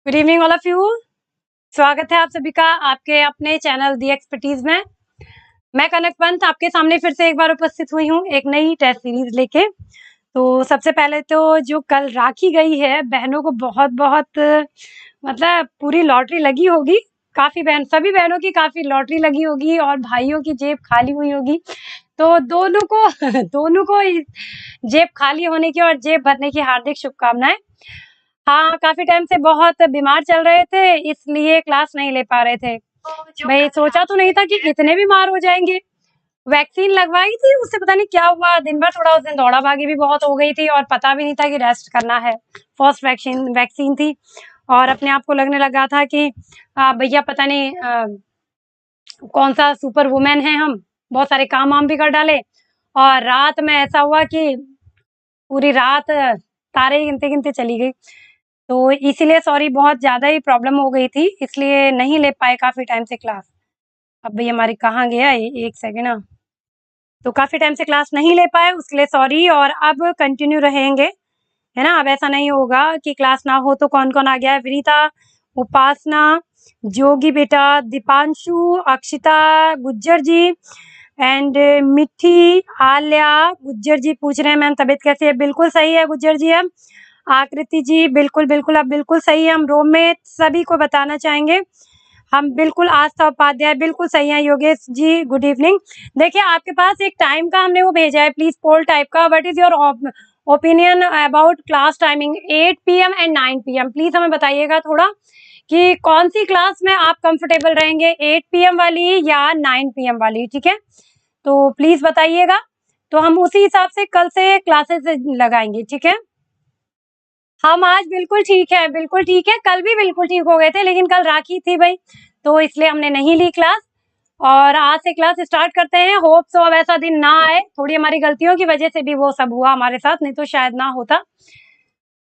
Good evening all of you. स्वागत है आप सभी का आपके अपने चैनल दी एक्सपर्टीज में। मैं कनक पंत आपके सामने फिर से एक बार उपस्थित हुई हूँ एक नई टेस्ट सीरीज लेके। तो सबसे पहले तो जो कल राखी गई है, बहनों को बहुत बहुत मतलब पूरी लॉटरी लगी होगी। काफी बहन, सभी बहनों की काफी लॉटरी लगी होगी और भाइयों की जेब खाली हुई होगी। तो दोनों को दोनों को जेब खाली होने की और जेब भरने की हार्दिक शुभकामनाएं। हाँ, काफी टाइम से बहुत बीमार चल रहे थे, इसलिए क्लास नहीं ले पा रहे थे। भाई सोचा तो नहीं था कि इतने बीमार हो जाएंगे। वैक्सीन लगवाई थी, उससे पता नहीं क्या हुआ, दिन भर थोड़ा उस दिन दौड़ा भागी भी बहुत हो गई थी और पता भी नहीं था कि रेस्ट करना है। फर्स्ट वैक्सीन थी और अपने आप को लगने लगा था कि भैया पता नहीं कौन सा सुपर वुमेन है हम, बहुत सारे काम वाम भी कर डाले। और रात में ऐसा हुआ कि पूरी रात तारे गिनते गिनते चली गई। तो इसीलिए सॉरी, बहुत ज्यादा ही प्रॉब्लम हो गई थी, इसलिए नहीं ले पाए काफी टाइम से क्लास। अब भाई हमारी कहाँ गया एक सेकेंड ना। तो काफी टाइम से क्लास नहीं ले पाए, उसके लिए सॉरी। और अब कंटिन्यू रहेंगे, है ना। अब ऐसा नहीं होगा कि क्लास ना हो। तो कौन कौन आ गया है? विनीता, उपासना, जोगी बेटा, दीपांशु, अक्षिता, गुज्जर जी एंड मिठी, आल्या। गुज्जर जी पूछ रहे हैं मैम तबीयत कैसी है? बिल्कुल सही है गुज्जर जी। हम आकृति जी बिल्कुल बिल्कुल अब बिल्कुल सही है। हम रोम में सभी को बताना चाहेंगे हम बिल्कुल। आस्था उपाध्याय बिल्कुल सही है। Yogesh ji good evening. देखिए आपके पास एक टाइम का हमने वो भेजा है, प्लीज पोल टाइप का। What is your opinion about class timing 8 PM and 9 PM? Please हमें बताइएगा थोड़ा कि कौन सी क्लास में आप कंफर्टेबल रहेंगे, 8 PM वाली या 9 PM वाली, ठीक है। तो प्लीज बताइएगा, तो हम उसी हिसाब से कल से क्लासेस लगाएंगे, ठीक है। हम आज बिल्कुल ठीक है, बिल्कुल ठीक है। कल भी बिल्कुल ठीक हो गए थे, लेकिन कल राखी थी भाई, तो इसलिए हमने नहीं ली क्लास। और आज से क्लास स्टार्ट करते हैं। होप सो अब ऐसा दिन ना आए, थोड़ी हमारी गलतियों की वजह से भी वो सब हुआ हमारे साथ, नहीं तो शायद ना होता।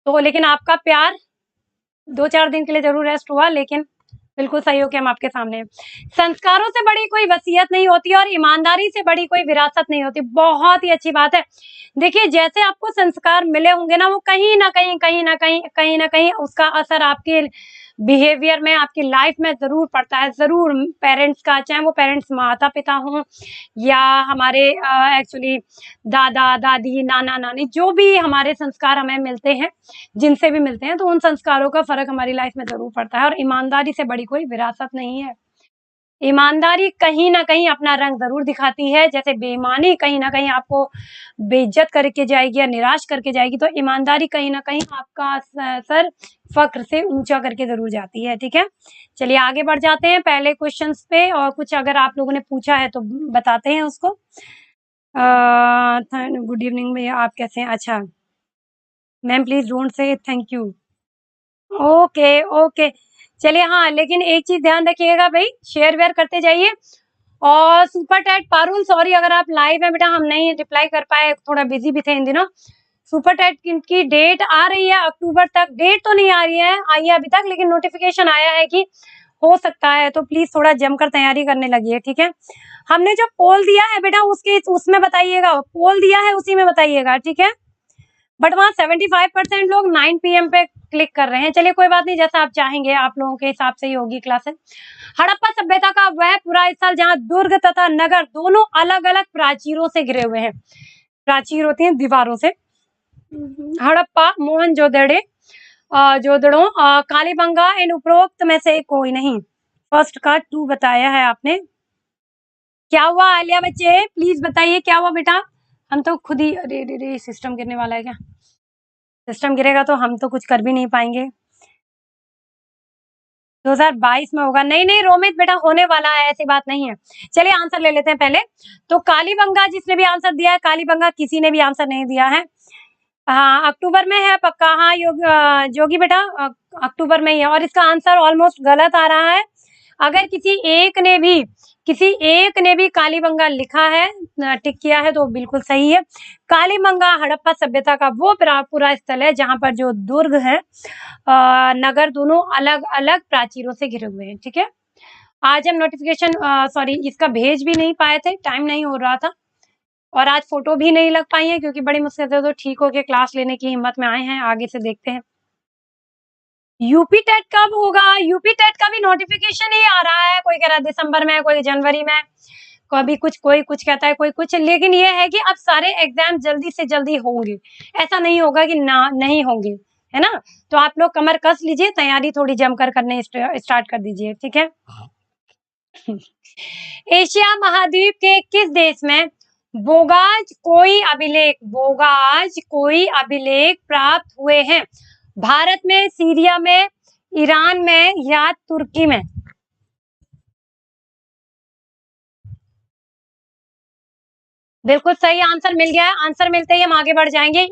तो लेकिन आपका प्यार 2-4 दिन के लिए जरूर रेस्ट हुआ, लेकिन बिल्कुल सही हो कि हम आपके सामने हैं। संस्कारों से बड़ी कोई वसीयत नहीं होती और ईमानदारी से बड़ी कोई विरासत नहीं होती। बहुत ही अच्छी बात है। देखिए, जैसे आपको संस्कार मिले होंगे ना, वो कहीं न कहीं, कहीं न कहीं, कहीं न कहीं उसका असर आपके बिहेवियर में, आपकी लाइफ में ज़रूर पड़ता है, ज़रूर। पेरेंट्स का, चाहे वो पेरेंट्स माता-पिता हों या हमारे एक्चुअली दादा-दादी, नाना-नानी, जो भी हमारे संस्कार हमें मिलते हैं, जिनसे भी मिलते हैं, तो उन संस्कारों का फ़र्क हमारी लाइफ में ज़रूर पड़ता है। और ईमानदारी से बड़ी कोई विरासत नहीं है। ईमानदारी कहीं न कहीं अपना रंग ज़रूर दिखाती है, जैसे बेईमानी कहीं न कहीं आपको बेइज़्ज़त करके जाएगी या निराश करके जाएगी, तो ईमानदारी कहीं न कहीं आपका सर फ़ख्र से ऊँचा करके ज़रूर जाती है, ठीक है? चलिए आगे बढ़ जाते हैं पहले क्वेश्चन्स पे, और कुछ अगर आप लोगों ने पूछा है तो बताते हैं उसको। गुड इवनिंग भैया, आप कैसे हैं? अच्छा, ma'am please don't say thank you. Okay, okay. चलिए हाँ, लेकिन एक चीज़ ध्यान रखिएगा भई, शेयर-वेयर करते जाइए। और सुपर टैट पारुल, सॉरी अगर आप लाइव हैं बेटा, हम नहीं रिप्लाई कर पाए, थोड़ा बिज़ी भी थे इन दिनों। सुपर टैट की डेट आ रही है अक्टूबर तक। डेट तो नहीं आई है अभी तक, लेकिन नोटिफ़िकेशन आया है कि हो सकता है, तो प्लीज़ थोड़ा जमकर तैयारी करने लगिए, ठीक है? हमने जो पोल दिया है बेटा, उसमें बताइएगा, पोल दिया है उसी में बताइएगा, ठीक है? बट वहाँ 75% लोग 9 पीएम पे क्लिक कर रहे हैं। चलिए कोई बात नहीं, जैसा आप चाहेंगे, आप लोगों के हिसाब से ही होगी क्लासेस। हड़प्पा सभ्यता का वह पूरा स्थल जहाँ दुर्ग तथा नगर दोनों अलग-अलग प्राचीरों से घिरे हुए हैं। प्राचीर होती हैं दीवारों से। हड़प्पा, मोहनजोदड़ो, कालीबंगा, इन उपरोक्त में से कोई नहीं। फर्स्ट का 2 बताया है आपने। क्या हुआ आलिया बच्चे, प्लीज बताइए क्या हुआ बेटा? हम तो खुद ही, अरे सिस्टम गिरने वाला है क्या? सिस्टम गिरेगा तो हम तो कुछ कर भी नहीं पाएंगे। 2022 में होगा। नहीं रोमित बेटा, होने वाला है, ऐसी बात नहीं है। चलिए आंसर ले लेते हैं पहले। तो कालीबंगा जिसने भी आंसर दिया है, कालीबंगा किसी ने भी आंसर नहीं दिया है। हाँ, अक्टूबर में है पक्का। हाँ जोगी बेटा, अक्टूबर में ही है, और इसका आंसर ऑलमोस्ट गलत आ रहा है। अगर किसी एक ने भी कालीबंगा लिखा है, टिक किया है, तो बिल्कुल सही है। कालीबंगा हड़प्पा सभ्यता का वो पूरा स्थल है जहां पर जो दुर्ग है, नगर दोनों अलग अलग प्राचीरों से घिरे हुए हैं, ठीक है? आज हम नोटिफिकेशन सॉरी इसका भेज भी नहीं पाए थे, टाइम नहीं हो रहा था, और आज फोटो भी नहीं लग पाई है, क्योंकि बड़ी मुश्किल से तो ठीक होके क्लास लेने की हिम्मत में आए हैं। आगे से देखते हैं यूपी टेट कब होगा। यूपी टेट का भी नोटिफिकेशन ही आ रहा है, कोई कह रहा है दिसंबर में, कोई जनवरी में, कभी कुछ, कोई कुछ कहता है, कोई कुछ। लेकिन ये है कि अब सारे एग्जाम जल्दी से जल्दी होंगे, ऐसा नहीं होगा कि ना नहीं होंगे, है ना? तो आप लोग कमर कस लीजिए, तैयारी थोड़ी जमकर करने स्टार्ट कर दीजिए, ठीक है? एशिया महाद्वीप के किस देश में बोगाज कोई अभिलेख प्राप्त हुए हैं? भारत में, सीरिया में, ईरान में या तुर्की में? बिल्कुल सही आंसर मिल गया है। आंसर मिलते ही हम आगे बढ़ जाएंगे।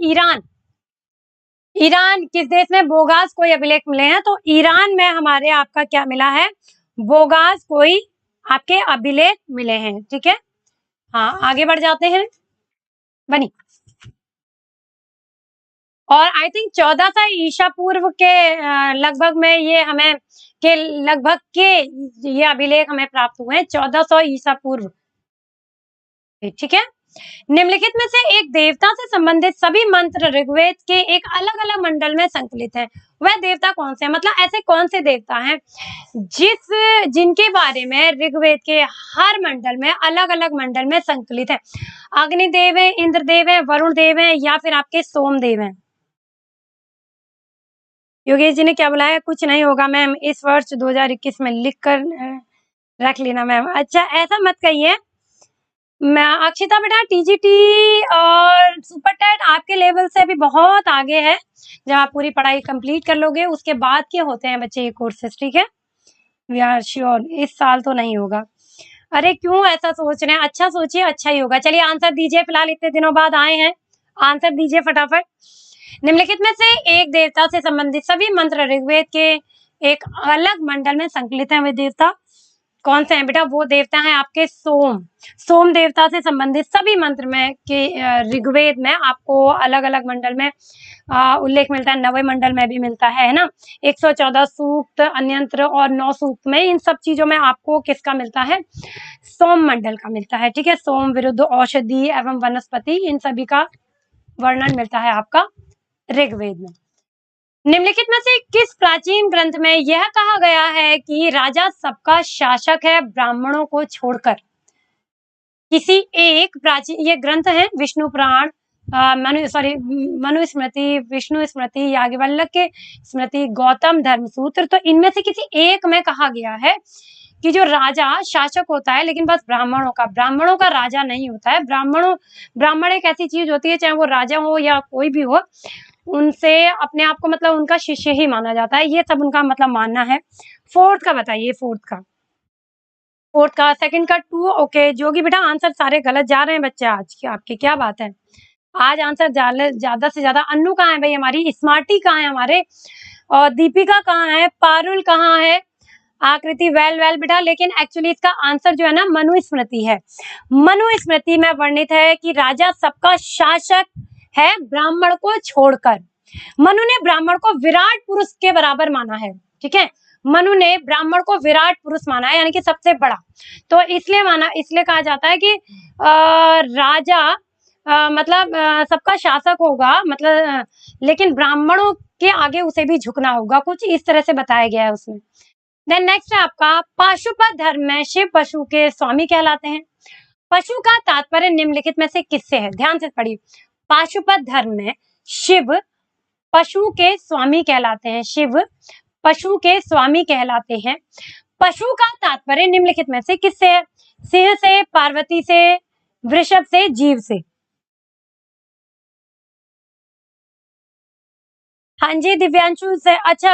ईरान किस देश में बोगास कोई अभिलेख मिले हैं? तो ईरान में हमारे आपका क्या मिला है? बोगास कोई आपके अभिलेख मिले हैं, ठीक है? हाँ, आगे बढ़ जाते हैं। बनी और आई थिंक 1400 ईसा पूर्व के लगभग में ये हमें के लगभग के ये अभिलेख हमें प्राप्त हुए हैं, 1400 ईसा पूर्व, ठीक है? निम्नलिखित में से एक देवता से संबंधित सभी मंत्र ऋग्वेद के एक अलग अलग मंडल में संकलित हैं। वह देवता कौन से है? मतलब ऐसे कौन से देवता हैं जिनके बारे में ऋग्वेद के हर मंडल में, अलग अलग मंडल में संकलित है? अग्निदेव है, इंद्रदेव है, वरुण देव है, या फिर आपके सोमदेव हैं? योगेश जी ने क्या बुलाया? कुछ नहीं होगा मैम, इस वर्ष 2021 में लिख कर रख लेना मैम। अच्छा, ऐसा मत कहिए। मैं अक्षिता बेटा, टीजीटी और सुपर टेट आपके लेवल से अभी बहुत आगे है। जब आप पूरी पढ़ाई कंप्लीट कर लोगे, उसके बाद के होते हैं बच्चे ये कोर्सेज, ठीक है? वी आर श्योर इस साल तो नहीं होगा। अरे क्यों ऐसा सोच रहे हैं? अच्छा सोचिए, अच्छा ही होगा। चलिए आंसर दीजिए, फिलहाल इतने दिनों बाद आए हैं, आंसर दीजिए फटाफट। निम्नलिखित में से एक देवता से संबंधित सभी मंत्र ऋग्वेद के एक अलग मंडल में संकलित है। वे देवता कौन से हैं बेटा? वो देवता हैं आपके सोम। सोम देवता से संबंधित सभी मंत्र में के ऋग्वेद में आपको अलग अलग मंडल में उल्लेख मिलता है, नवे मंडल में भी मिलता है ना। 114 सूक्त, अन्यंत्र और 9 सूक्त में इन सब चीजों में आपको किसका मिलता है? सोम मंडल का मिलता है। ठीक है, सोम विरुद्ध औषधि एवं वनस्पति, इन सभी का वर्णन मिलता है आपका ऋग्वेद में। निम्नलिखित में से किस प्राचीन ग्रंथ में यह कहा गया है कि राजा सबका शासक है ब्राह्मणों को छोड़कर? किसी एक प्राचीन, ये ग्रंथ है विष्णु पुराण, मनुस्मृति, विष्णु स्मृति, याज्ञवल्क्य स्मृति, गौतम धर्म सूत्र, तो इनमें से किसी एक में कहा गया है कि जो राजा शासक होता है, लेकिन बस ब्राह्मणों का राजा नहीं होता है। ब्राह्मण एक ऐसी चीज होती है, चाहे वो राजा हो या कोई भी हो, उनसे अपने आप को मतलब उनका शिष्य ही माना जाता है। ये सब उनका मतलब मानना है। फोर्थ का बताइए, फोर्थ का सेकंड का 2। ओके जोगी बेटा, आंसर सारे गलत जा रहे हैं बच्चे आज की, आपकी क्या बात है? आज आंसर ज्यादा से ज्यादा। अन्नू कहाँ है भाई हमारी? स्मार्टी कहाँ है हमारे? और दीपिका कहाँ है? पारुल कहाँ है? आकृति वेल बेटा, लेकिन एक्चुअली इसका आंसर जो है ना मनुस्मृति है। मनुस्मृति में वर्णित है कि राजा सबका शासक है ब्राह्मण को छोड़कर। मनु ने ब्राह्मण को विराट पुरुष के बराबर माना है। ठीक है, मनु ने ब्राह्मण को विराट पुरुष माना है, यानी कि सबसे बड़ा। तो इसलिए कहा जाता है कि राजा मतलब सबका शासक होगा, मतलब लेकिन ब्राह्मणों के आगे उसे भी झुकना होगा, कुछ इस तरह से बताया गया है उसमें। देन नेक्स्ट है आपका, पाशुपत धर्म में शिव पशु के स्वामी कहलाते हैं। पशु का तात्पर्य निम्नलिखित में से किससे है? ध्यान से पढ़िए। पाशुपत धर्म में शिव पशु के स्वामी कहलाते हैं। शिव पशु के स्वामी कहलाते हैं। पशु का तात्पर्य निम्नलिखित में से किससे है? सिंह से, पार्वती से, वृषभ से, जीव से। हाँ जी दिव्यांशु से, अच्छा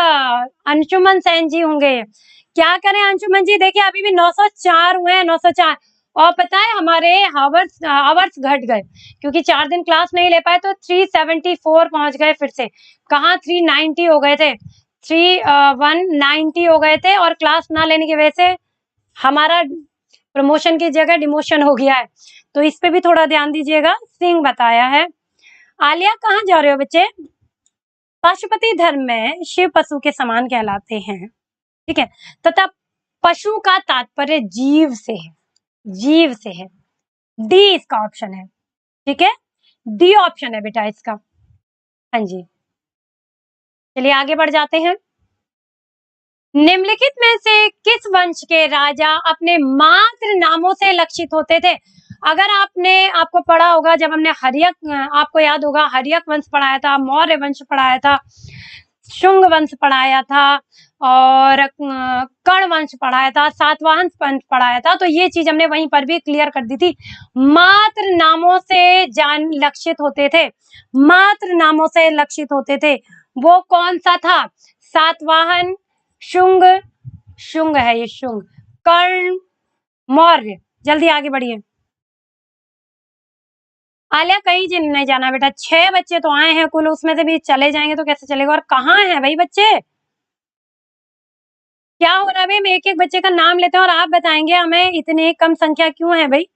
अंशुमन सेन जी होंगे। क्या करें अंशुमन जी, देखिए अभी भी 904 हुए हैं, 904। और पता है हमारे आवर्स घट गए, क्योंकि 4 दिन क्लास नहीं ले पाए, तो 374 पहुंच गए फिर से। कहाँ 390 हो गए थे, 190 हो गए थे, और क्लास ना लेने की वजह से हमारा प्रमोशन की जगह डिमोशन हो गया है। तो इस पे भी थोड़ा ध्यान दीजिएगा। सिंह बताया है। आलिया कहाँ जा रहे हो बच्चे? पाशुपति धर्म में शिव पशु के समान कहलाते हैं। ठीक है, तथा पशु का तात्पर्य जीव से है। जीव से है। डी इसका ऑप्शन है। ठीक है, डी ऑप्शन है बेटा इसका। हाँ जी, चलिए आगे बढ़ जाते हैं। निम्नलिखित में से किस वंश के राजा अपने मात्र नामों से लक्षित होते थे? अगर आपको पढ़ा होगा, जब हमने आपको याद होगा हर्यक वंश पढ़ाया था, मौर्य वंश पढ़ाया था, शुंग वंश पढ़ाया था, और कर्ण वंश पढ़ाया था, सातवाहन वंश पढ़ाया था, तो ये चीज हमने वहीं पर भी क्लियर कर दी थी। मात्र नामों से लक्षित होते थे, मात्र नामों से लक्षित होते थे। वो कौन सा था? सातवाहन, शुंग है ये, शुंग, कर्ण, मौर्य। जल्दी आगे बढ़िए। आलिया कहीं नहीं जाना बेटा, 6 बच्चे तो आए हैं कुल, उसमें से भी चले जाएंगे तो कैसे चलेगा? और कहाँ है भाई बच्चे? क्या हो रहा है भाई? हम एक एक बच्चे का नाम लेते हैं और आप बताएंगे हमें इतनी कम संख्या क्यों है भाई?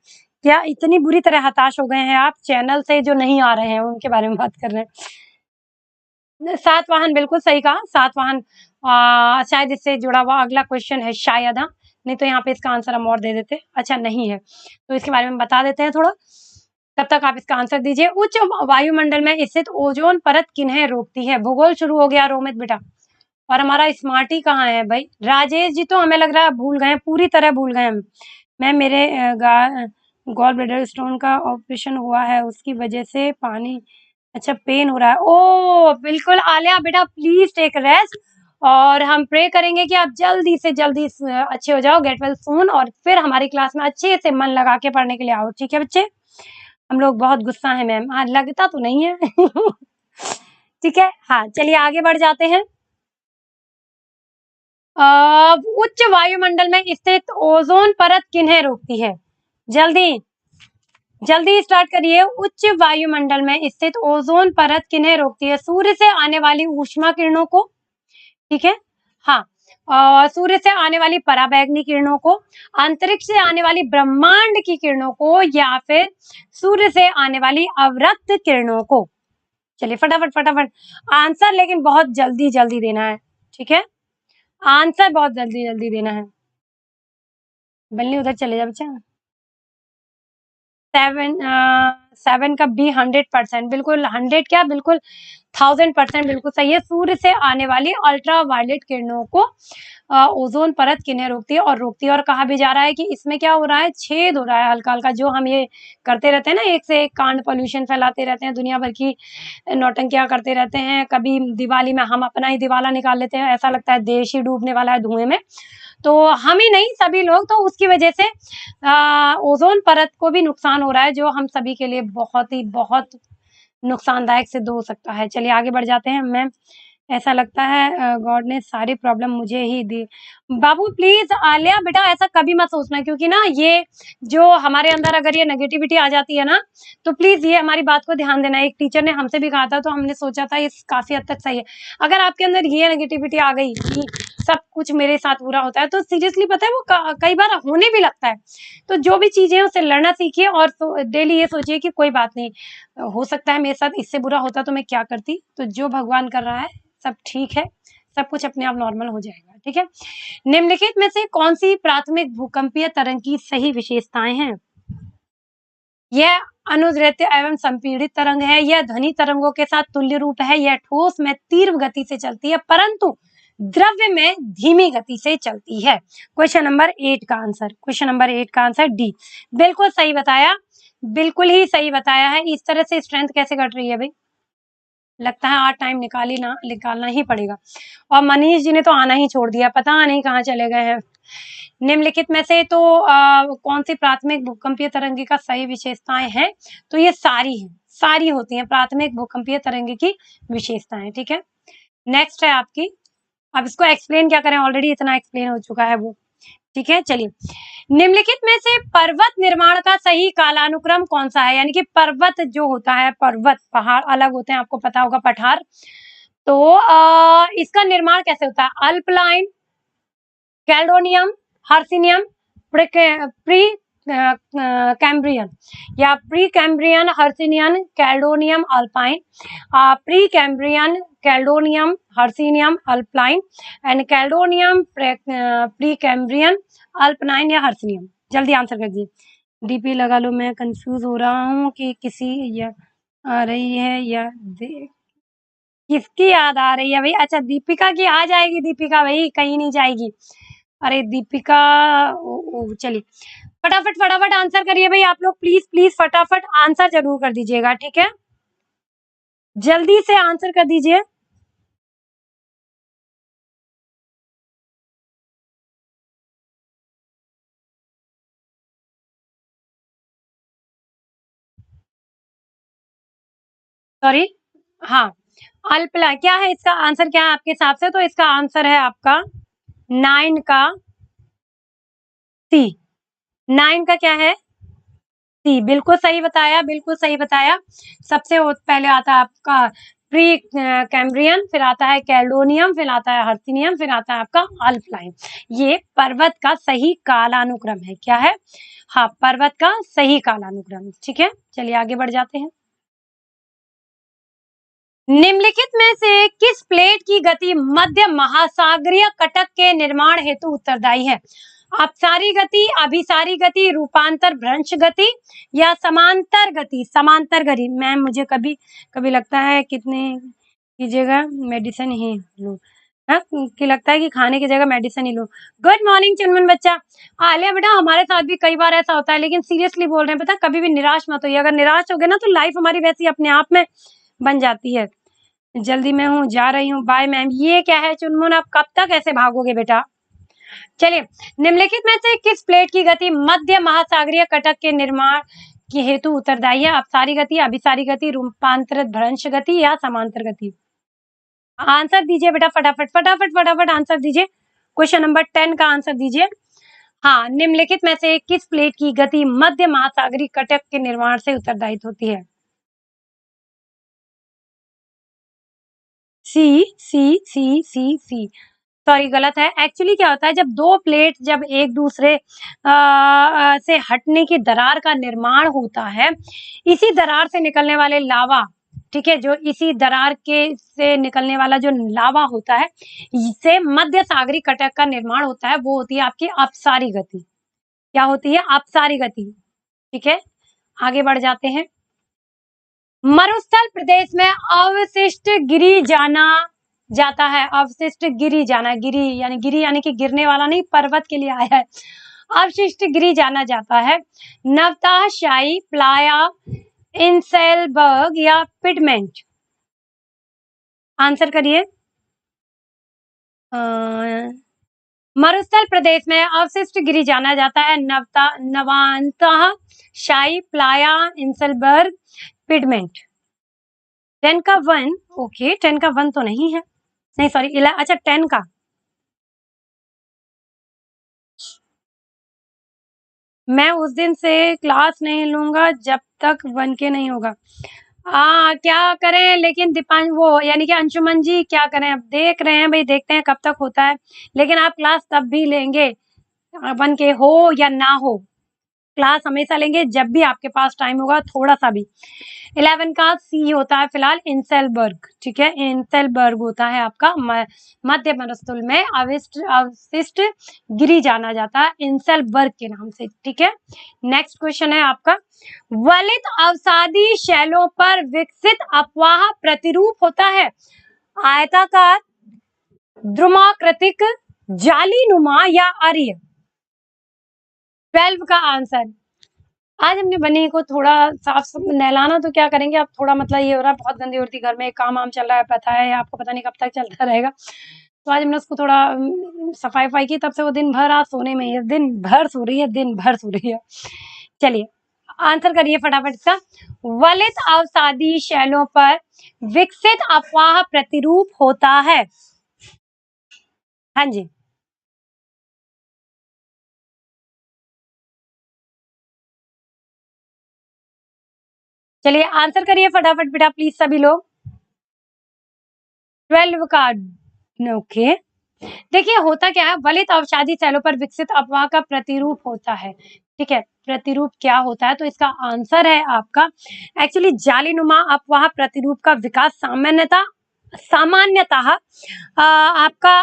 क्या इतनी बुरी तरह हताश हो गए हैं आप? चैनल से जो नहीं आ रहे हैं उनके बारे में बात कर रहे हैं। सातवाहन, बिल्कुल सही कहा, सातवाहन। शायद इससे जुड़ा हुआ अगला क्वेश्चन है शायद, हाँ, नहीं तो यहाँ पे इसका आंसर हम और दे देते। अच्छा नहीं है, तो इसके बारे में बता देते हैं थोड़ा, तब तक आप इसका आंसर दीजिए। उच्च वायुमंडल में स्थित ओजोन परत किन्हें रोकती है? भूगोल शुरू हो गया रोमित बेटा। और हमारा स्मार्टी कहाँ है भाई? राजेश जी तो हमें लग रहा है भूल गए, पूरी तरह भूल गए हम। मैम मेरे गॉल ब्लैडर स्टोन का ऑपरेशन हुआ है, उसकी वजह से पानी, अच्छा पेन हो रहा है। ओ बिल्कुल आलिया बेटा, प्लीज टेक रेस्ट, और हम प्रे करेंगे कि आप जल्दी से जल्दी अच्छे हो जाओ, गेट वेल सून, और फिर हमारी क्लास में अच्छे से मन लगा के पढ़ने के लिए आओ। ठीक है बच्चे? हम लोग बहुत गुस्सा है मैम, हाँ लगता तो नहीं है। ठीक है, हाँ चलिए आगे बढ़ जाते हैं। उच्च वायुमंडल में स्थित ओजोन परत किन्हें रोकती है? जल्दी जल्दी स्टार्ट करिए। उच्च वायुमंडल में स्थित ओजोन परत किन्हें रोकती है? सूर्य से आने वाली ऊष्मा किरणों को। ठीक है, हाँ, सूर्य से आने वाली पराबैंगनी किरणों को, अंतरिक्ष से आने वाली ब्रह्मांड की किरणों को, या फिर सूर्य से आने वाली अवरक्त किरणों को? चलिए फटाफट फटाफट आंसर, लेकिन बहुत जल्दी जल्दी देना है, ठीक है? आंसर बहुत जल्दी जल्दी देना है। बल्ली उधर चले जा बच्चा। 7 का बी 100%, बिल्कुल 100 क्या, बिल्कुल 1000% बिल्कुल सही है। सूर्य से आने वाली अल्ट्रा वायलेट किरणों को ओजोन परत किरणें रोकती है, और रोकती है। और कहा भी जा रहा है कि इसमें क्या हो रहा है, छेद हो रहा है हल्का हल्का, जो हम ये करते रहते हैं ना, एक से एक कांड पोल्यूशन फैलाते रहते हैं, दुनिया भर की नौटंकियां करते रहते हैं। कभी दिवाली में हम अपना ही दिवाला निकाल लेते हैं, ऐसा लगता है देश ही डूबने वाला है धुएं में, तो हम ही नहीं सभी लोग, तो उसकी वजह से ओजोन परत को भी नुकसान हो रहा है, जो हम सभी के लिए बहुत ही बहुत नुकसानदायक सिद्ध हो सकता है। चलिए आगे बढ़ जाते हैं। मैम ऐसा लगता है गॉड ने सारी प्रॉब्लम मुझे ही दी। बाबू प्लीज आलिया बेटा ऐसा कभी मत सोचना, क्योंकि ना ये जो हमारे अंदर अगर ये नेगेटिविटी आ जाती है ना, तो प्लीज ये हमारी बात को ध्यान देना। एक टीचर ने हमसे भी कहा था, तो हमने सोचा था ये काफी हद तक सही है। अगर आपके अंदर ये नेगेटिविटी आ गई कि सब कुछ मेरे साथ बुरा होता है, तो सीरियसली पता है वो कई बार होने भी लगता है। तो जो भी चीजें उससे लड़ना सीखिए, और डेली ये सोचिए कि कोई बात नहीं, हो सकता है मेरे साथ इससे बुरा होता तो मैं क्या करती, तो जो भगवान कर रहा है सब ठीक है, सब कुछ अपने आप नॉर्मल हो जाएगा, ठीक है? निम्नलिखित में से कौन सी प्राथमिक भूकंपीय तरंग की सही विशेषताएं हैं? यह अनुदैर्ध्य एवं संपीड़ित तरंग है, यह ध्वनि तरंगों के साथ तुल्य रूप है, यह ठोस में तीव्र गति से चलती है, परंतु द्रव्य में धीमी गति से चलती है। क्वेश्चन नंबर 8 का आंसर, क्वेश्चन नंबर 8 का आंसर डी। बिल्कुल सही बताया, बिल्कुल ही सही बताया है। इस तरह से स्ट्रेंथ कैसे घट रही है भाई? लगता है आज टाइम निकालना ही पड़ेगा। और मनीष जी ने तो आना ही छोड़ दिया, पता नहीं कहाँ चले गए हैं। निम्नलिखित में से तो कौन सी प्राथमिक भूकंपीय तरंगी का सही विशेषताएं हैं? तो ये सारी हैं, सारी होती हैं प्राथमिक भूकंपीय तरंगी की विशेषताएं, ठीक है? नेक्स्ट है आपकी, अब इसको एक्सप्लेन क्या करें, ऑलरेडी इतना एक्सप्लेन हो चुका है वो, ठीक है? चलिए, निम्नलिखित में से पर्वत निर्माण का सही कालानुक्रम कौन सा है? यानी कि पर्वत जो होता है, पर्वत पहाड़ अलग होते हैं, आपको पता होगा, पठार, तो इसका निर्माण कैसे होता है? Alpine, Caledonian, Hercynian, pre Cambrian, या pre Cambrian, Hercynian, Caledonian, Alpine, pre Cambrian, Caledonian, Hercynian, Alpine, and Caledonian, pre Cambrian, Alpine या हर्सिनियम। जल्दी आंसर कर दीजिए। डीपी लगा लो, मैं कंफ्यूज हो रहा हूँ कि किसी या आ रही है या किसकी याद आ रही है भाई? अच्छा दीपिका की आ जाएगी, दीपिका भाई कहीं नहीं जाएगी। अरे दीपिका, चलिए फटाफट फटाफट आंसर करिए भाई आप लोग, प्लीज प्लीज फटाफट आंसर जरूर कर दीजिएगा, ठीक है? जल्दी से आंसर कर दीजिए। सॉरी, हाँ, अल्पला क्या है, इसका आंसर क्या है आपके हिसाब से? तो इसका आंसर है आपका 9 का सी। 9 का क्या है? सी। बिल्कुल सही बताया, बिल्कुल सही बताया। सबसे पहले आता है आपका प्री कैम्ब्रियन, फिर आता है कैल्डोनियम, फिर आता है हर्सिनियम, फिर आता है आपका अल्पलाइन। ये पर्वत का सही कालानुक्रम है। क्या है? हाँ, पर्वत का सही कालानुक्रम, ठीक है? चलिए आगे बढ़ जाते हैं। निम्नलिखित में से किस प्लेट की गति मध्य महासागरीय कटक के निर्माण हेतु उत्तरदायी है? अपसारी गति, अभिसारी गति, रूपांतर भ्रंश गति, या समांतर गति? समांतर गति। मैम मुझे कभी कभी लगता है कितने कीजिएगा मेडिसिन ही लो, हाँ कि लगता है कि खाने की जगह मेडिसिन ही लो। गुड मॉर्निंग चुनमुन बच्चा। आलिया बेटा हमारे साथ भी कई बार ऐसा होता है, लेकिन सीरियसली बोल रहे हैं, पता कभी भी निराश मत होइए। अगर निराश हो गए ना, तो लाइफ हमारी वैसी अपने आप में बन जाती है। जल्दी में हूँ, जा रही हूँ, बाय मैम। ये क्या है चुनमुन, आप कब तक ऐसे भागोगे बेटा? चलिए, निम्नलिखित में से किस प्लेट की गति मध्य महासागरीय कटक के निर्माण के हेतु उत्तरदायी है? अपसारी गति, अभिसारी गति, रूपांतरित भ्रंश गति, या समांतर गति? आंसर दीजिए बेटा, फटाफट फटाफट फटाफट आंसर दीजिए। क्वेश्चन नंबर 10 का आंसर दीजिए। हाँ, निम्नलिखित में से किस प्लेट की गति मध्य महासागरीय कटक के निर्माण से उत्तरदायी होती है? सी सी सी सी सी। सॉरी गलत है। एक्चुअली क्या होता है, जब दो प्लेट जब एक दूसरे से हटने की दरार का निर्माण होता है, इसी दरार से निकलने वाले लावा, ठीक है, जो इसी दरार के से निकलने वाला जो लावा होता है, इससे मध्य सागरी कटक का निर्माण होता है, वो होती है आपकी अपसारी गति। क्या होती है? अपसारी गति। ठीक है, आगे बढ़ जाते हैं। मरुस्थल प्रदेश में अवशिष्ट गिरी जाना जाता है। अवशिष्ट गिरी जाना, गिरी यानी कि गिरने वाला नहीं, पर्वत के लिए आया है। अवशिष्ट गिरी जाना जाता है। नवताह शाही, प्लाया, इंसेलबर्ग या पिडमेंट? आंसर करिए। मरुस्थल प्रदेश में अवशिष्ट गिरी जाना जाता है। नवांतः शाही, प्लाया, इंसेलबर्ग, पिडमेंट। 10 का 1, ओके 10 का 1 तो नहीं है, नहीं सॉरी, अच्छा 10 का। मैं उस दिन से क्लास नहीं लूंगा जब तक 1 के नहीं होगा। क्या करें, लेकिन दीपांश वो यानी कि अंशुमन जी क्या करें, अब देख रहे हैं भाई, देखते हैं कब तक होता है, लेकिन आप क्लास तब भी लेंगे 1 के हो या ना हो, क्लास हमेशा लेंगे जब भी आपके पास टाइम होगा थोड़ा सा भी। 11 का सी होता है फिलहाल इंसेलबर्ग। ठीक है, इंसेलबर्ग होता है आपका मध्य मरुस्थल में अवशिष्ट गिरी जाना जाता है इंसेलबर्ग के नाम से। ठीक है, नेक्स्ट क्वेश्चन है आपका, वलित अवसादी शैलों पर विकसित अपवाह प्रतिरूप होता है आयताकार, द्रुमाकृतिक, जालीनुमा या आर्य? 12 का आंसर। आज हमने बनी को थोड़ा साफ नहलाना, तो क्या करेंगे अब, थोड़ा मतलब ये हो रहा है बहुत गंदी उड़ती, घर में काम वाम चल रहा है, पता है आपको, पता नहीं कब तक चलता रहेगा, तो आज हमने उसको थोड़ा सफाई वफाई की, तब से वो दिन भर आज सोने में ही है, दिन भर सो रही है, दिन भर सो रही है। चलिए आंसर करिए फटाफट इसका। वलित अवसादी शैलों पर विकसित अपवाह प्रतिरूप होता है। हाँ जी, चलिए आंसर करिए फटाफट बेटा प्लीज सभी लोग। 12 का, ओके। देखिए होता क्या है, वलित अवसादी सेलों पर विकसित अपवाह का प्रतिरूप होता है। ठीक है, प्रतिरूप क्या होता है, तो इसका आंसर है आपका एक्चुअली जालीनुमा अपवाह प्रतिरूप का विकास सामान्यतः आपका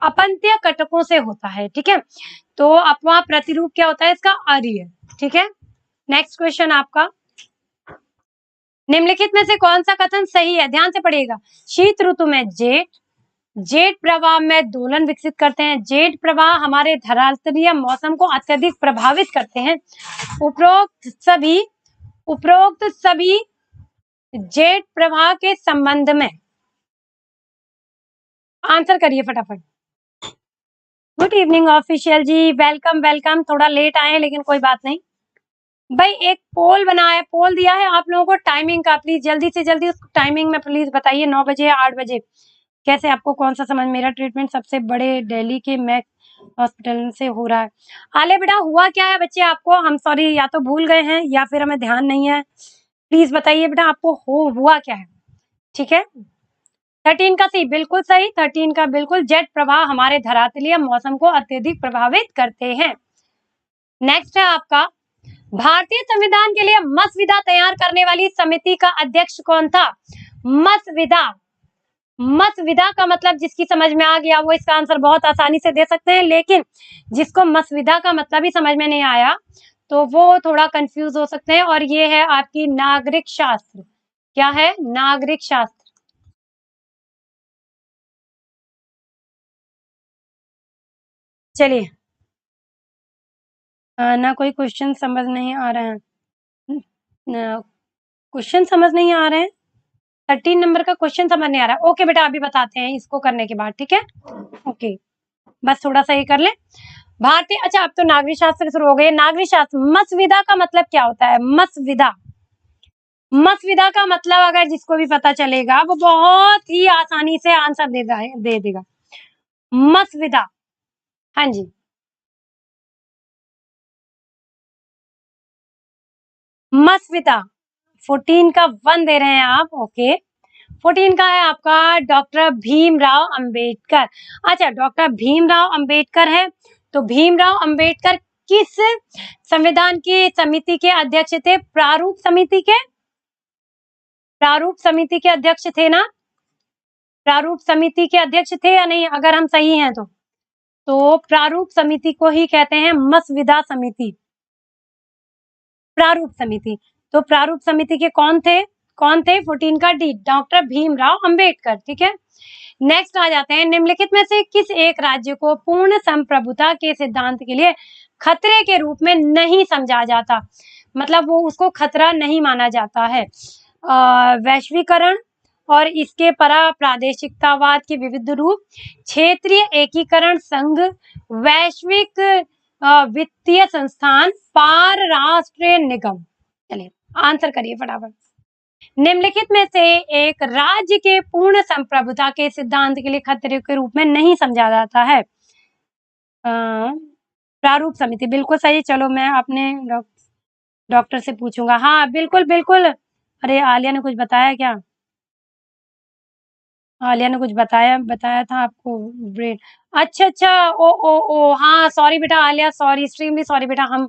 अपंत्य कटकों से होता है। ठीक है, तो अपवाह प्रतिरूप क्या होता है इसका? आर्य। ठीक है, नेक्स्ट क्वेश्चन आपका, निम्नलिखित में से कौन सा कथन सही है, ध्यान से पढ़िएगा। शीत ऋतु में जेट प्रवाह में दोलन विकसित करते हैं। जेट प्रवाह हमारे धरातलीय मौसम को अत्यधिक प्रभावित करते हैं। उपरोक्त सभी जेट प्रवाह के संबंध में आंसर करिए फटाफट। गुड इवनिंग ऑफिशियल जी, वेलकम वेलकम, थोड़ा लेट आए लेकिन कोई बात नहीं। भाई एक पोल बनाया, पोल दिया है आप लोगों को टाइमिंग का, प्लीज जल्दी से जल्दी उस टाइमिंग में प्लीज बताइए, 9 बजे या 8 बजे, कैसे आपको कौन सा समझ। मेरा ट्रीटमेंट सबसे बड़े दिल्ली के मैक्स हॉस्पिटल से हो रहा है। आले बेटा हुआ क्या है बच्चे आपको, हम सॉरी या तो भूल गए हैं या फिर हमें ध्यान नहीं है, प्लीज बताइए बेटा आपको हुआ क्या है। ठीक है, 13 का सी बिल्कुल सही, 13 का बिल्कुल, जेट प्रवाह हमारे धरातलीय मौसम को अत्यधिक प्रभावित करते हैं। नेक्स्ट है आपका, भारतीय संविधान के लिए मसविदा तैयार करने वाली समिति का अध्यक्ष कौन था? मसविदा, मसविदा का मतलब जिसकी समझ में आ गया वो इसका आंसर बहुत आसानी से दे सकते हैं, लेकिन जिसको मसविदा का मतलब ही समझ में नहीं आया तो वो थोड़ा कंफ्यूज हो सकते हैं, और ये है आपकी नागरिक शास्त्र। क्या है? नागरिक शास्त्र। चलिए ना कोई क्वेश्चन समझ नहीं आ रहे हैं, क्वेश्चन समझ नहीं आ रहे हैं, 13 नंबर का क्वेश्चन समझ नहीं आ रहा है। ओके बेटा अभी बताते हैं इसको करने के बाद, ठीक है, ओके, बस थोड़ा सा ये कर ले। भारतीय, अच्छा अब तो नागरिक शास्त्र शुरू हो गए। नागरिक शास्त्र, मसविदा का मतलब क्या होता है? मसविदा, मसविदा का मतलब अगर जिसको भी पता चलेगा वो बहुत ही आसानी से आंसर दे देगा। मसविदा, हाँ जी, मसविदा 14 का 1 दे रहे हैं आप, ओके। 14 का है आपका डॉक्टर भीमराव अंबेडकर। अच्छा, डॉक्टर भीमराव अंबेडकर है, तो भीमराव अंबेडकर किस संविधान की समिति के अध्यक्ष थे? प्रारूप समिति के, प्रारूप समिति के अध्यक्ष थे ना? प्रारूप समिति के अध्यक्ष थे या नहीं, अगर हम सही हैं तो प्रारूप समिति को ही कहते हैं मसविदा समिति, प्रारूप समिति। तो प्रारूप समिति के कौन थे? 14 का डी, डॉक्टर भीमराव अंबेडकर। ठीक है, नेक्स्ट आ जाते हैं, निम्नलिखित में से किस एक राज्य को पूर्ण संप्रभुता के सिद्धांत के लिए खतरे के रूप में नहीं समझा जाता, मतलब वो उसको खतरा नहीं माना जाता है? वैश्वीकरण और इसके परा प्रादेशिकतावाद के विविध रूप, क्षेत्रीय एकीकरण, संघ, वैश्विक वित्तीय संस्थान, पार राष्ट्रीय निगम। चलिए आंसर करिए फटाफट। निम्नलिखित में से एक राज्य के पूर्ण संप्रभुता के सिद्धांत के लिए खतरे के रूप में नहीं समझा जाता है? प्रारूप समिति, बिल्कुल सही। चलो मैं अपने डॉक्टर से पूछूंगा। हाँ बिल्कुल बिल्कुल। अरे आलिया ने कुछ बताया क्या? आलिया ने कुछ बताया था आपको ब्रेन। अच्छा अच्छा, ओ ओ ओ हाँ सॉरी बेटा आलिया, सॉरी, एक्सट्रीमली सॉरी बेटा, हम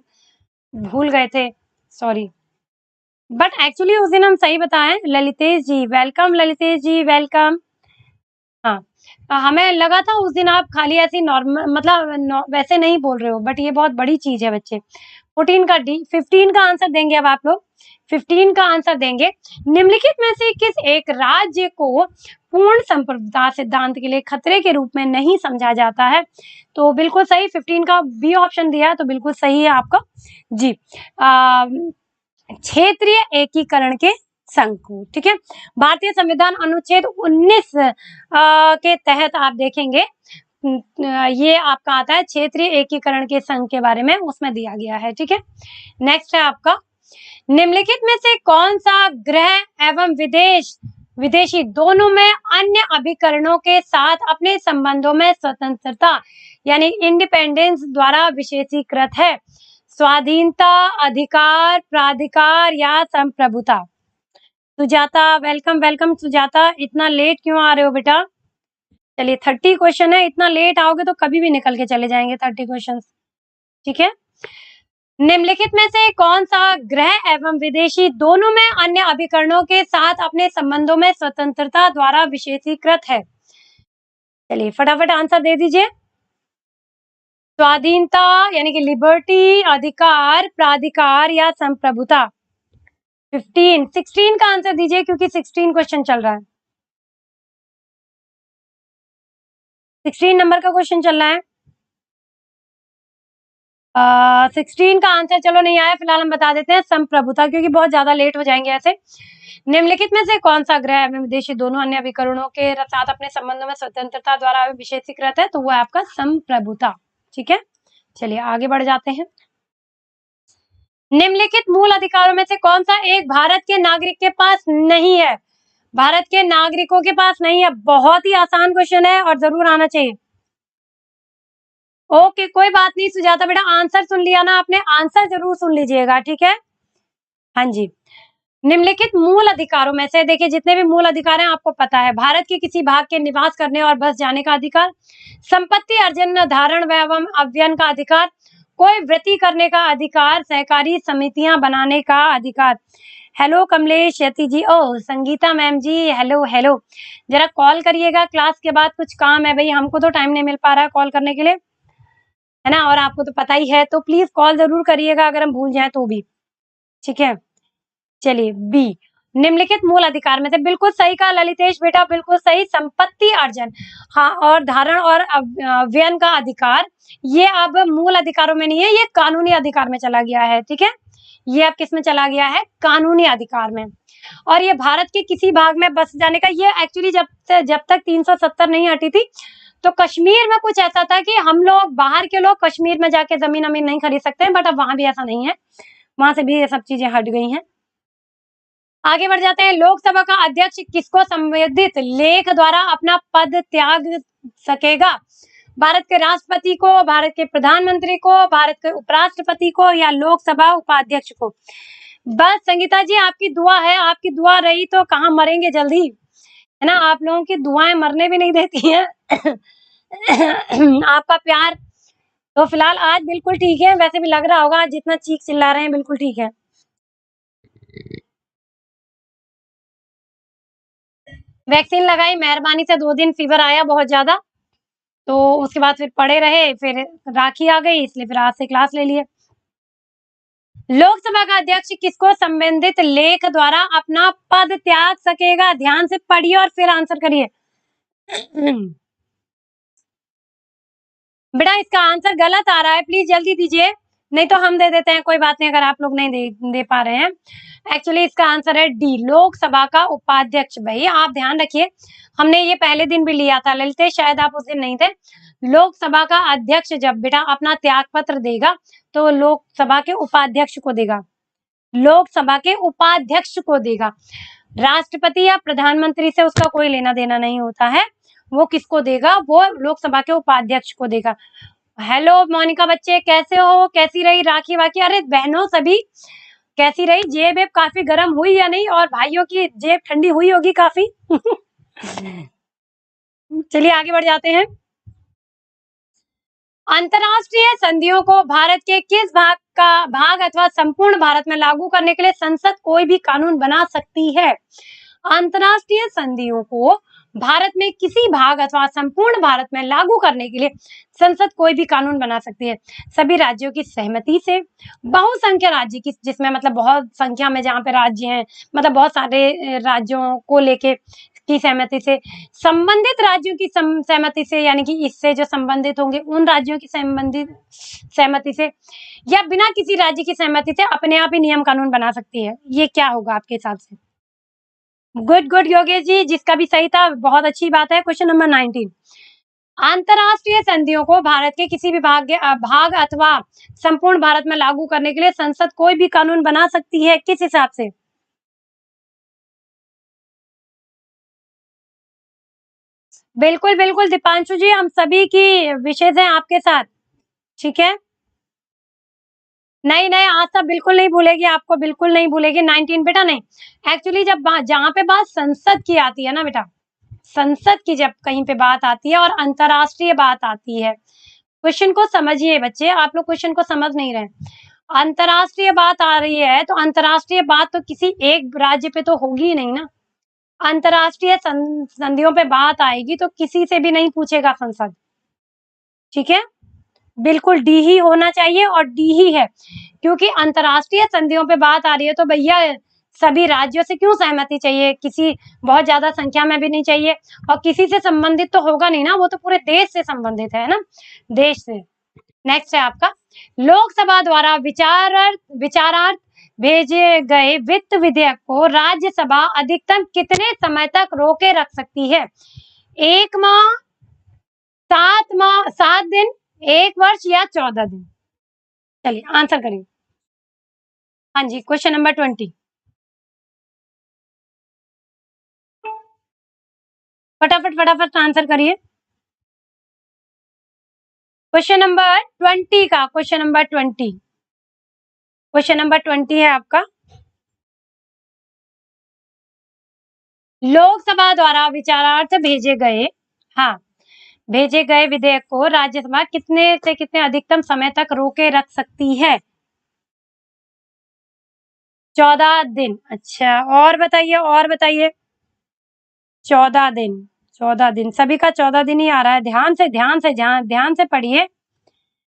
भूल गए थे, सॉरी। बट एक्चुअली उस दिन हम सही बताएं। ललितेश जी वेलकम, ललितेश जी वेलकम। हाँ, हमें लगा था उस दिन आप खाली ऐसे नॉर्मल, मतलब वैसे नहीं बोल रहे हो, बट ये बहुत बड़ी चीज है बच्चे। 14 का डी, 15 का आंसर देंगे अब आप लोग, 15 का आंसर देंगे। निम्नलिखित में से किस एक राज्य को पूर्ण संप्रभुता सिद्धांत के लिए खतरे के रूप में नहीं समझा जाता है? तो बिल्कुल सही, 15 का बी ऑप्शन दिया, तो बिल्कुल सही है आपका जी। क्षेत्रीय एकीकरण के संघ को। ठीक है, भारतीय संविधान अनुच्छेद 19 के तहत आप देखेंगे ये आपका आता है क्षेत्रीय एकीकरण के संघ के बारे में, उसमें दिया गया है। ठीक है, नेक्स्ट है आपका, निम्नलिखित में से कौन सा गृह एवं विदेशी दोनों में अन्य अभिकरणों के साथ अपने संबंधों में स्वतंत्रता यानी इंडिपेंडेंस द्वारा विशेषीकृत है? स्वाधीनता, अधिकार, प्राधिकार या संप्रभुता? Sujata welcome welcome. सुजाता इतना लेट क्यों आ रहे हो बेटा? चलिए 30 क्वेश्चन है, इतना लेट आओगे तो कभी भी निकल के चले जाएंगे 30 क्वेश्चन। ठीक है, निम्नलिखित में से कौन सा गृह एवं विदेशी दोनों में अन्य अभिकरणों के साथ अपने संबंधों में स्वतंत्रता द्वारा विशेषीकृत है? चलिए फटाफट आंसर दे दीजिए। स्वाधीनता यानी कि लिबर्टी, अधिकार, प्राधिकार या संप्रभुता? 15, 16 का आंसर दीजिए क्योंकि 16 क्वेश्चन चल रहा है, 16 नंबर का क्वेश्चन चल रहा है। 16 का आंसर चलो नहीं आया, फिलहाल हम बता देते हैं संप्रभुता, क्योंकि बहुत ज्यादा लेट हो जाएंगे ऐसे। निम्नलिखित में से कौन सा गृह एवं विदेशी दोनों अन्य अभिकरणों के साथ अपने संबंधों में स्वतंत्रता द्वारा विशेषीकृत है? तो वो है आपका संप्रभुता। ठीक है, चलिए आगे बढ़ जाते हैं। निम्नलिखित मूल अधिकारों में से कौन सा एक भारत के नागरिक के पास नहीं है? भारत के नागरिकों के पास नहीं है। बहुत ही आसान क्वेश्चन है और जरूर आना चाहिए। ओके कोई बात नहीं सुजाता बेटा, आंसर सुन लिया ना आपने, आंसर जरूर सुन लीजिएगा। ठीक है, हाँ जी। निम्नलिखित मूल अधिकारों में से देखिए, जितने भी मूल अधिकार हैं आपको पता है, भारत के किसी भाग के निवास करने और बस जाने का अधिकार, संपत्ति अर्जन, धारण एवं अवयन का अधिकार, कोई वृत्ति करने का अधिकार, सहकारी समितियां बनाने का अधिकार। हेलो कमलेश यति जी, ओ संगीता मैम जी, हेलो हेलो। जरा कॉल करिएगा क्लास के बाद, कुछ काम है भाई, हमको तो टाइम नहीं मिल पा रहा है कॉल करने के लिए, है ना, और आपको तो पता ही है, तो प्लीज कॉल जरूर करिएगा अगर हम भूल जाए तो भी। ठीक है, चलिए बी, निम्नलिखित मूल अधिकार में से बिल्कुल सही कहा ललितेश बेटा, बिल्कुल सही, संपत्ति अर्जन, हाँ, और धारण और अवयन का अधिकार, ये अब मूल अधिकारों में नहीं है, ये कानूनी अधिकार में चला गया है। ठीक है, ये अब किस में चला गया है? कानूनी अधिकार में। और ये भारत के किसी भाग में बस जाने का, ये एक्चुअली जब तक 370 नहीं हटी थी तो कश्मीर में कुछ ऐसा था कि हम लोग, बाहर के लोग कश्मीर में जाके जमीन अमीन नहीं खरीद सकते हैं, बट अब वहां भी ऐसा नहीं है, वहां से भी ये सब चीजें हट गई हैं। आगे बढ़ जाते हैं, लोकसभा का अध्यक्ष किसको संबंधित लेख द्वारा अपना पद त्याग सकेगा? भारत के राष्ट्रपति को, भारत के प्रधानमंत्री को, भारत के उपराष्ट्रपति को या लोकसभा उपाध्यक्ष को? बस संगीता जी आपकी दुआ है, आपकी दुआ रही तो कहाँ मरेंगे जल्दी। है ना, आप लोगों की दुआएं मरने भी नहीं देती हैं। आपका प्यार। तो फिलहाल आज बिल्कुल ठीक है, वैसे भी लग रहा होगा आज जितना चीख चिल्ला रहे हैं बिल्कुल ठीक है। वैक्सीन लगाई, मेहरबानी से 2 दिन फीवर आया बहुत ज्यादा, तो उसके बाद फिर पड़े रहे, फिर राखी आ गई, इसलिए फिर आज से क्लास ले लिए। लोकसभा का अध्यक्ष किसको संबंधित लेख द्वारा अपना पद त्याग सकेगा? ध्यान से पढ़िए और फिर आंसर करिए। बेटा इसका आंसर गलत आ रहा है, प्लीज जल्दी दीजिए, नहीं तो हम दे देते हैं, कोई बात नहीं अगर आप लोग नहीं दे पा रहे हैं। एक्चुअली इसका आंसर है डी, लोकसभा का उपाध्यक्ष। भाई आप ध्यान रखिए, हमने ये पहले दिन भी लिया था ललित, शायद आप उस दिन नहीं थे। लोकसभा का अध्यक्ष जब बेटा अपना त्याग पत्र देगा तो लोकसभा के उपाध्यक्ष को देगा, लोकसभा के उपाध्यक्ष को देगा। राष्ट्रपति या प्रधानमंत्री से उसका कोई लेना देना नहीं होता है, वो किसको देगा? वो लोकसभा के उपाध्यक्ष को देगा। हेलो मोनिका बच्चे, कैसे हो? कैसी रही राखी वाखी? अरे बहनों सभी कैसी रही? जेब वेब काफी गर्म हुई या नहीं? और भाइयों की जेब ठंडी हुई होगी काफी। चलिए आगे बढ़ जाते हैं। अंतरराष्ट्रीय संधियों को भारत के किस भाग अथवा संपूर्ण भारत में लागू करने के लिए संसद कोई भी कानून बना सकती है? अंतरराष्ट्रीय संधियों को भारत में किसी भाग अथवा संपूर्ण भारत में लागू करने के लिए संसद कोई भी कानून बना सकती है सभी राज्यों की सहमति से। बहुसंख्य राज्य की, जिसमें मतलब बहुत संख्या में जहाँ पे राज्य हैं, मतलब बहुत सारे राज्यों को लेके की सहमति से, संबंधित राज्यों की सहमति से, यानी कि इससे जो संबंधित होंगे उन राज्यों की संबंधित सहमति से, या बिना किसी राज्य की सहमति से अपने आप ही नियम कानून बना सकती है। ये क्या होगा आपके हिसाब से? गुड गुड योगेश जी, जिसका भी सही था, बहुत अच्छी बात है। क्वेश्चन नंबर 19, अंतरराष्ट्रीय संधियों को भारत के किसी भी भाग अथवा संपूर्ण भारत में लागू करने के लिए संसद कोई भी कानून बना सकती है, किस हिसाब से? बिल्कुल बिल्कुल दीपांशु जी, हम सभी की विशेष है आपके साथ, ठीक है। नहीं नहीं, आज तक बिल्कुल नहीं भूलेगी, आपको बिल्कुल नहीं भूलेगी। 19 बेटा नहीं, एक्चुअली जब जहां पे बात संसद की आती है ना बेटा, संसद की जब कहीं पे बात आती है और अंतरराष्ट्रीय बात आती है, क्वेश्चन को समझिए बच्चे, आप लोग क्वेश्चन को समझ नहीं रहे। अंतरराष्ट्रीय बात आ रही है तो अंतरराष्ट्रीय बात तो किसी एक राज्य पे तो होगी नहीं ना। अंतरराष्ट्रीय संधियों पे बात आएगी तो किसी से भी नहीं पूछेगा संसद, ठीक है। बिल्कुल डी ही होना चाहिए और डी ही है, क्योंकि अंतरराष्ट्रीय संधियों पे बात आ रही है तो भैया सभी राज्यों से क्यों सहमति चाहिए, किसी बहुत ज्यादा संख्या में भी नहीं चाहिए, और किसी से संबंधित तो होगा नहीं ना, वो तो पूरे देश से संबंधित है ना, देश से। नेक्स्ट है आपका, लोकसभा द्वारा विचारार्थ भेजे गए वित्त विधेयक को राज्यसभा अधिकतम कितने समय तक रोके रख सकती है? 1 माह, 7 माह, 7 दिन, 1 वर्ष या 14 दिन? चलिए आंसर करिए। हाँ जी, क्वेश्चन नंबर 20, फटाफट फटाफट आंसर करिए। क्वेश्चन नंबर 20 का, क्वेश्चन नंबर 20, क्वेश्चन नंबर 20 है आपका, लोकसभा द्वारा विचारार्थ भेजे गए, हाँ, भेजे गए विधेयक को राज्यसभा कितने से कितने अधिकतम समय तक रोके रख सकती है? 14 दिन। अच्छा, और बताइए, और बताइए। 14 दिन, 14 दिन, सभी का 14 दिन ही आ रहा है। ध्यान से ध्यान से ध्यान से पढ़िए,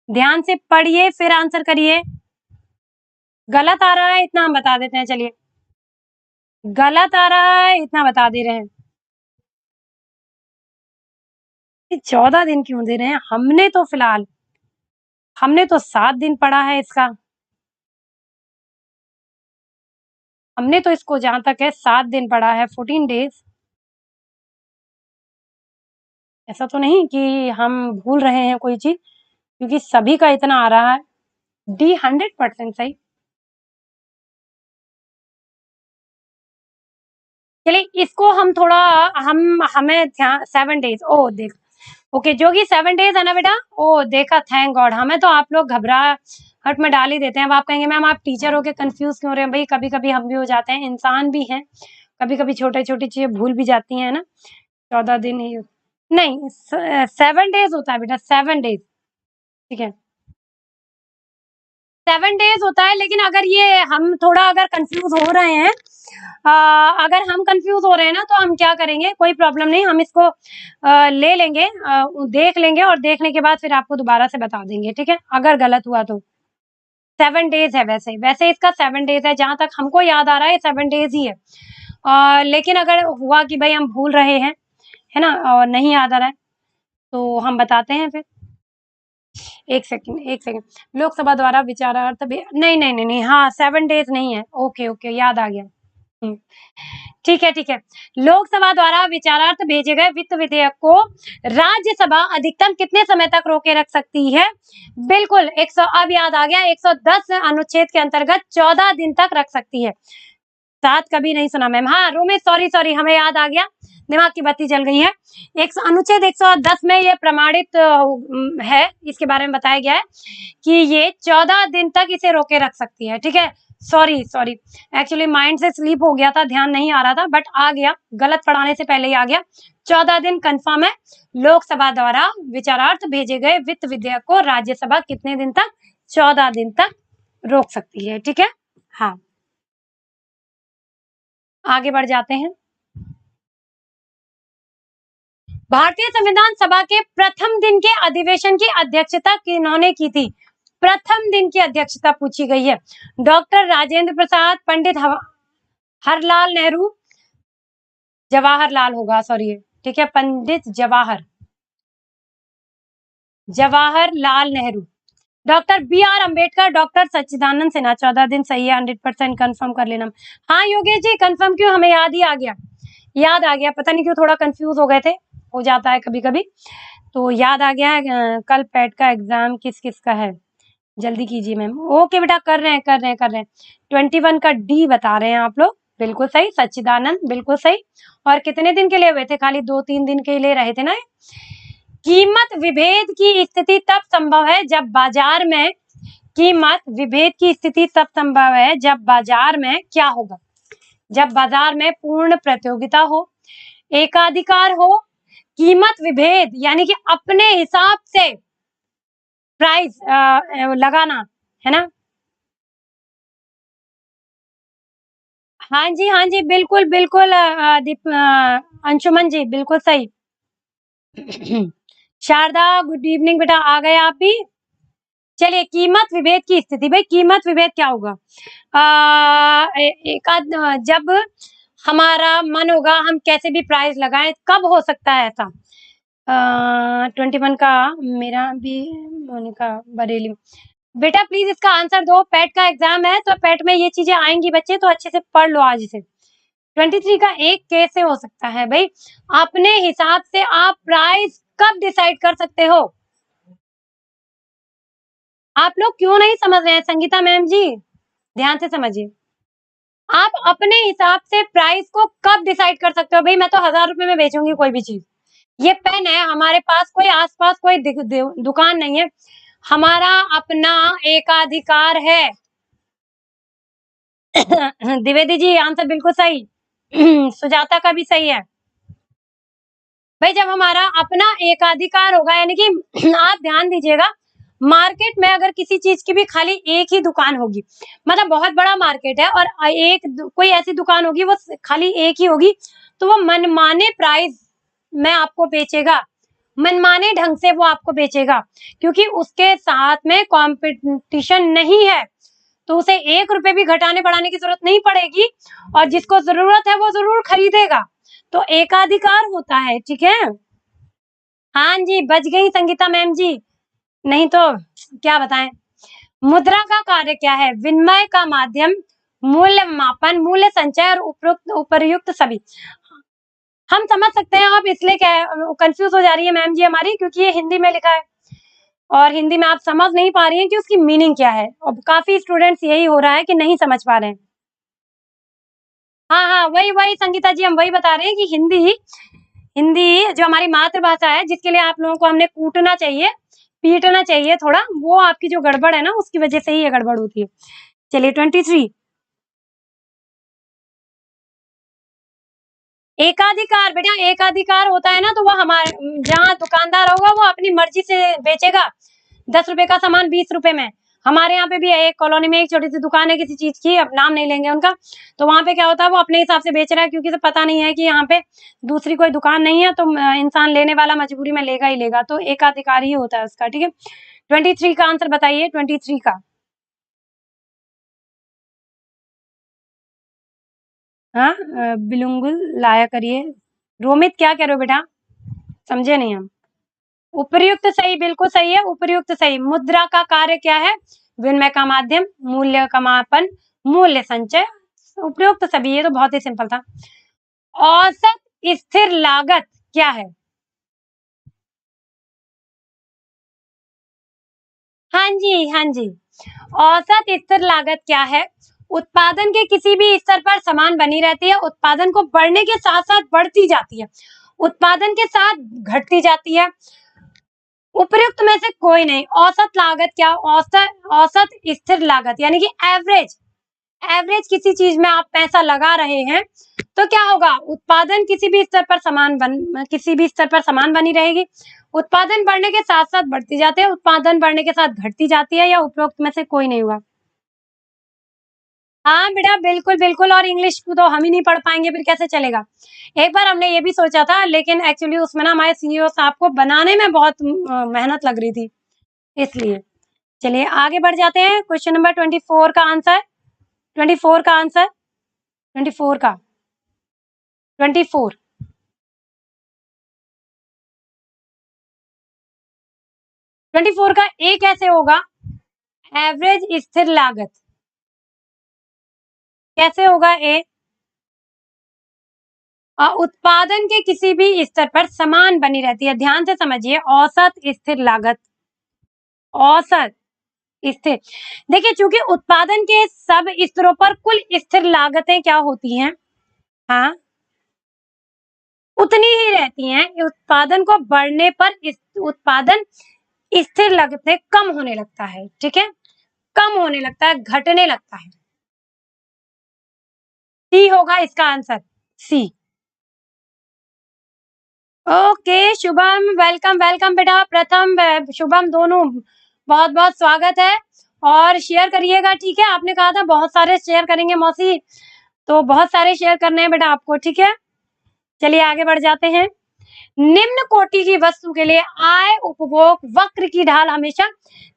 ध्यान से पढ़िए फिर आंसर करिए। गलत आ रहा है इतना हम बता देते हैं, चलिए गलत आ रहा है इतना बता दे रहे हैं। 14 दिन क्यों दे रहे हैं? हमने तो 7 दिन पढ़ा है इसका, हमने तो इसको जहां तक है 7 दिन पढ़ा है, 14 डेज। ऐसा तो नहीं कि हम भूल रहे हैं कोई चीज, क्योंकि सभी का इतना आ रहा है। डी 100% सही। चलिए इसको हम थोड़ा, हमें 7 डेज, ओ देख, ओके जोगी 7 डेज है ना बेटा? ओ देखा, थैंक गॉड। हमें तो आप लोग घबराहट में डाल ही देते हैं। अब आप कहेंगे मैम आप टीचर हो के कंफ्यूज क्यों हो रहे हैं? भाई कभी कभी हम भी हो जाते हैं, इंसान भी हैं, कभी कभी छोटे छोटी चीजें भूल भी जाती हैं ना। 14 दिन ही नहीं, 7 डेज होता है बेटा, 7 डेज। ठीक है, 7 डेज होता है। लेकिन अगर ये हम थोड़ा अगर कंफ्यूज हो रहे हैं, अगर हम कंफ्यूज हो रहे हैं ना, तो हम क्या करेंगे, कोई प्रॉब्लम नहीं, हम इसको ले लेंगे, देख लेंगे, और देखने के बाद फिर आपको दोबारा से बता देंगे, ठीक है, अगर गलत हुआ तो। 7 डेज है, वैसे वैसे इसका 7 डेज है, जहां तक हमको याद आ रहा है 7 डेज ही है। लेकिन अगर हुआ कि भाई हम भूल रहे हैं, है ना, और नहीं याद आ रहा है, तो हम बताते हैं फिर। एक सेकंड, एक सेकंड। लोकसभा द्वारा विचारार्थ नहीं नहीं नहीं नहीं, हाँ 7 डेज नहीं है। ओके ओके, याद आ गया। ठीक है ठीक है। लोकसभा द्वारा विचारार्थ भेजे गए वित्त विधेयक को राज्यसभा अधिकतम कितने समय तक रोके रख सकती है? बिल्कुल 100, अब याद आ गया, 110 अनुच्छेद के अंतर्गत 14 दिन तक रख सकती है। 7 कभी नहीं सुना मैम। हाँ रोमेश, सॉरी सॉरी, हमें याद आ गया, दिमाग की बत्ती जल गई है। अनुच्छेद 110 में ये प्रमाणित है, इसके बारे में बताया गया है कि ये 14 दिन तक इसे रोके रख सकती है। ठीक है, सॉरी सॉरी, एक्चुअली माइंड से स्लीप हो गया था, ध्यान नहीं आ रहा था, बट आ गया, गलत पढ़ाने से पहले ही आ गया। 14 दिन कंफर्म है। लोकसभा द्वारा विचारार्थ भेजे गए वित्त विधेयक को राज्यसभा कितने दिन तक? 14 दिन तक रोक सकती है। ठीक है, हाँ आगे बढ़ जाते हैं। भारतीय संविधान सभा के प्रथम दिन के अधिवेशन की अध्यक्षता किन्होंने की थी? प्रथम दिन की अध्यक्षता पूछी गई है। डॉक्टर राजेंद्र प्रसाद, पंडित हरलाल नेहरू, जवाहरलाल होगा, सॉरी, ठीक है, Pandit Jawaharlal Nehru, doctor B R Ambedkar, doctor Sachchidanand Sinha. 14 दिन सही है, 100% कंफर्म कर लेना। हाँ योगेश जी कंफर्म क्यों, हमें याद ही आ गया, याद आ गया, पता नहीं क्यों थोड़ा कंफ्यूज हो गए थे, हो जाता है कभी कभी, तो याद आ गया है। कल पैट का एग्जाम किस किस का है, जल्दी कीजिए मैम। ओके बेटा, कर रहे हैं कर रहे हैं कर रहे हैं। 21 का डी बता रहे हैं आप लोग, बिल्कुल सही। सच्चिदानंद बिल्कुल सही। और कितने दिन के लिए हुए थे? खाली 2-3 दिन के लिए रहे थे ना। कीमत विभेद की स्थिति तब संभव है जब बाजार में, कीमत विभेद की स्थिति तब संभव है जब बाजार में क्या होगा? जब बाजार में पूर्ण प्रतियोगिता हो, एकाधिकार हो, कीमत विभेद यानी कि अपने हिसाब से प्राइस लगाना, है ना। हाँ जी बिल्कुल बिल्कुल, अंशुमन जी बिल्कुल सही। शारदा गुड इवनिंग बेटा, आ गए आप भी। चलिए, कीमत विभेद की स्थिति, भाई कीमत विभेद क्या होगा? एक जब हमारा मन होगा हम कैसे भी प्राइस लगाएं, कब हो सकता है ऐसा? 21 का मेरा भी, मोनिका बरेली। बेटा प्लीज इसका आंसर दो, पेट का एग्जाम है, तो पेट में ये चीजें आएंगी बच्चे, तो अच्छे से पढ़ लो आज से। 23 का एक कैसे हो सकता है भाई? अपने हिसाब से आप प्राइस कब डिसाइड कर सकते हो? आप लोग क्यों नहीं समझ रहे हैं? संगीता मैम जी ध्यान से समझिए, आप अपने हिसाब से प्राइस को कब डिसाइड कर सकते हो? भाई मैं तो 1000 रुपए में बेचूंगी कोई भी चीज, ये पेन है, हमारे पास कोई आसपास कोई दुकान नहीं है, हमारा अपना एकाधिकार है। द्विवेदी जी आंसर बिल्कुल सही। सुजाता का भी सही है। भाई जब हमारा अपना एकाधिकार होगा, यानी कि आप ध्यान दीजिएगा, मार्केट में अगर किसी चीज की भी खाली एक ही दुकान होगी, मतलब बहुत बड़ा मार्केट है और एक कोई ऐसी दुकान होगी वो खाली एक ही होगी, तो वो मनमाने प्राइस में आपको बेचेगा, मनमाने ढंग से वो आपको बेचेगा, क्योंकि उसके साथ में कंपटीशन नहीं है, तो उसे 1 रुपए भी घटाने बढ़ाने की जरूरत नहीं पड़ेगी, और जिसको जरूरत है वो जरूर खरीदेगा, तो एकाधिकार होता है। ठीक है, हाँ जी बच गई संगीता मैम जी, नहीं तो क्या बताएं। मुद्रा का कार्य क्या है? विनिमय का माध्यम, मूल्य मापन, मूल्य संचय और उपयुक्त उपर्युक्त सभी। हम समझ सकते हैं, आप इसलिए क्या कंफ्यूज हो जा रही है मैम जी हमारी, क्योंकि ये हिंदी में लिखा है और हिंदी में आप समझ नहीं पा रही हैं कि उसकी मीनिंग क्या है, और काफी स्टूडेंट्स यही हो रहा है कि नहीं समझ पा रहे हैं। हाँ हाँ वही वही संगीता जी, हम वही बता रहे हैं कि हिंदी, हिंदी जो हमारी मातृभाषा है, जिसके लिए आप लोगों को हमने कूटना चाहिए, पीटना चाहिए थोड़ा, वो आपकी जो गड़बड़ है ना, उसकी वजह से ही ये गड़बड़ होती है। चलिए 23, एकाधिकार बेटा, एकाधिकार होता है ना, तो वो हमारे जहाँ दुकानदार होगा वो अपनी मर्जी से बेचेगा 10 रुपए का सामान 20 रुपए में। हमारे यहाँ पे भी है, एक कॉलोनी में एक छोटी सी दुकान है किसी चीज की, अब नाम नहीं लेंगे उनका। तो वहां पे क्या होता है, वो अपने हिसाब से बेच रहा है, क्योंकि तो पता नहीं है कि यहाँ पे दूसरी कोई दुकान नहीं है, तो इंसान लेने वाला मजबूरी में लेगा ही लेगा, तो एकाधिकार ही होता है उसका। ठीक है, 23 का आंसर बताइए, 23 का। हाँ, बिलुंगुल लाया करिए। रोमित क्या कह रहे हो बेटा, समझे नहीं हम। उपर्युक्त सही, बिल्कुल सही है, उपर्युक्त सही। मुद्रा का कार्य क्या है, विनिमय का माध्यम, मूल्य का मापन, मूल्य संचय, उपयुक्त सभी। ये तो बहुत ही सिंपल था। औसत स्थिर लागत क्या है? हाँ जी, हाँ जी। औसत स्थिर लागत क्या है? उत्पादन के किसी भी स्तर पर समान बनी रहती है, उत्पादन को बढ़ने के साथ साथ बढ़ती जाती है, उत्पादन के साथ घटती जाती है। उपयुक्त में से कोई नहीं। औसत लागत क्या? औसत औसत स्थिर लागत यानी कि एवरेज। एवरेज किसी चीज में आप पैसा लगा रहे हैं तो क्या होगा, उत्पादन किसी भी स्तर पर किसी भी स्तर पर समान बनी रहेगी, उत्पादन बढ़ने के साथ साथ बढ़ती जाती है, उत्पादन बढ़ने के साथ घटती जाती है, या उपरोक्त में से कोई नहीं होगा। हाँ बेटा, बिल्कुल बिल्कुल। और इंग्लिश को तो हम ही नहीं पढ़ पाएंगे, फिर कैसे चलेगा। एक बार हमने ये भी सोचा था, लेकिन एक्चुअली उसमें ना हमारे सीईओ साहब को बनाने में बहुत मेहनत लग रही थी, इसलिए। चलिए आगे बढ़ जाते हैं। क्वेश्चन नंबर 24 का आंसर, 24 का आंसर, 24 का, 24, 24 का ए कैसे होगा? एवरेज स्थिर लागत कैसे होगा ए? उत्पादन के किसी भी स्तर पर समान बनी रहती है। ध्यान से समझिए, औसत स्थिर लागत, औसत स्थिर। देखिए, चूंकि उत्पादन के सब स्तरों पर कुल स्थिर लागतें क्या होती हैं? हाँ, उतनी ही रहती हैं। उत्पादन को बढ़ने पर उत्पादन स्थिर लागतें कम होने लगता है। ठीक है, कम होने लगता है, घटने लगता है। सी होगा इसका आंसर, सी। ओके शुभम, वेलकम वेलकम बेटा। प्रथम शुभम, दोनों बहुत बहुत स्वागत है। और शेयर करिएगा, ठीक है। आपने कहा था बहुत सारे शेयर करेंगे मौसी, तो बहुत सारे शेयर करने हैं बेटा आपको, ठीक है। चलिए आगे बढ़ जाते हैं। निम्न कोटि की वस्तु के लिए आय उपभोग वक्र की ढाल हमेशा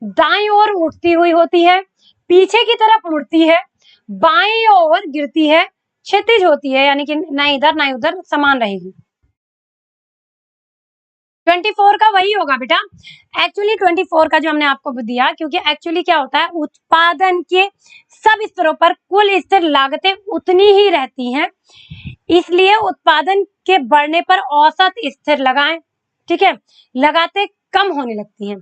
दाईं ओर उठती हुई होती है, पीछे की तरफ मुड़ती है, बाईं ओर गिरती है, क्षैतिज होती है, यानी कि ना इधर ना उधर, समान रहेगी। 24 का वही होगा बेटा। एक्चुअली 24 का जो हमने आपको दिया, क्योंकि एक्चुअली क्या होता है, उत्पादन के सब स्तरों पर कुल स्थिर लागतें उतनी ही रहती हैं, इसलिए उत्पादन के बढ़ने पर औसत स्थिर लगाएं। ठीक है, लगाते कम होने लगती हैं,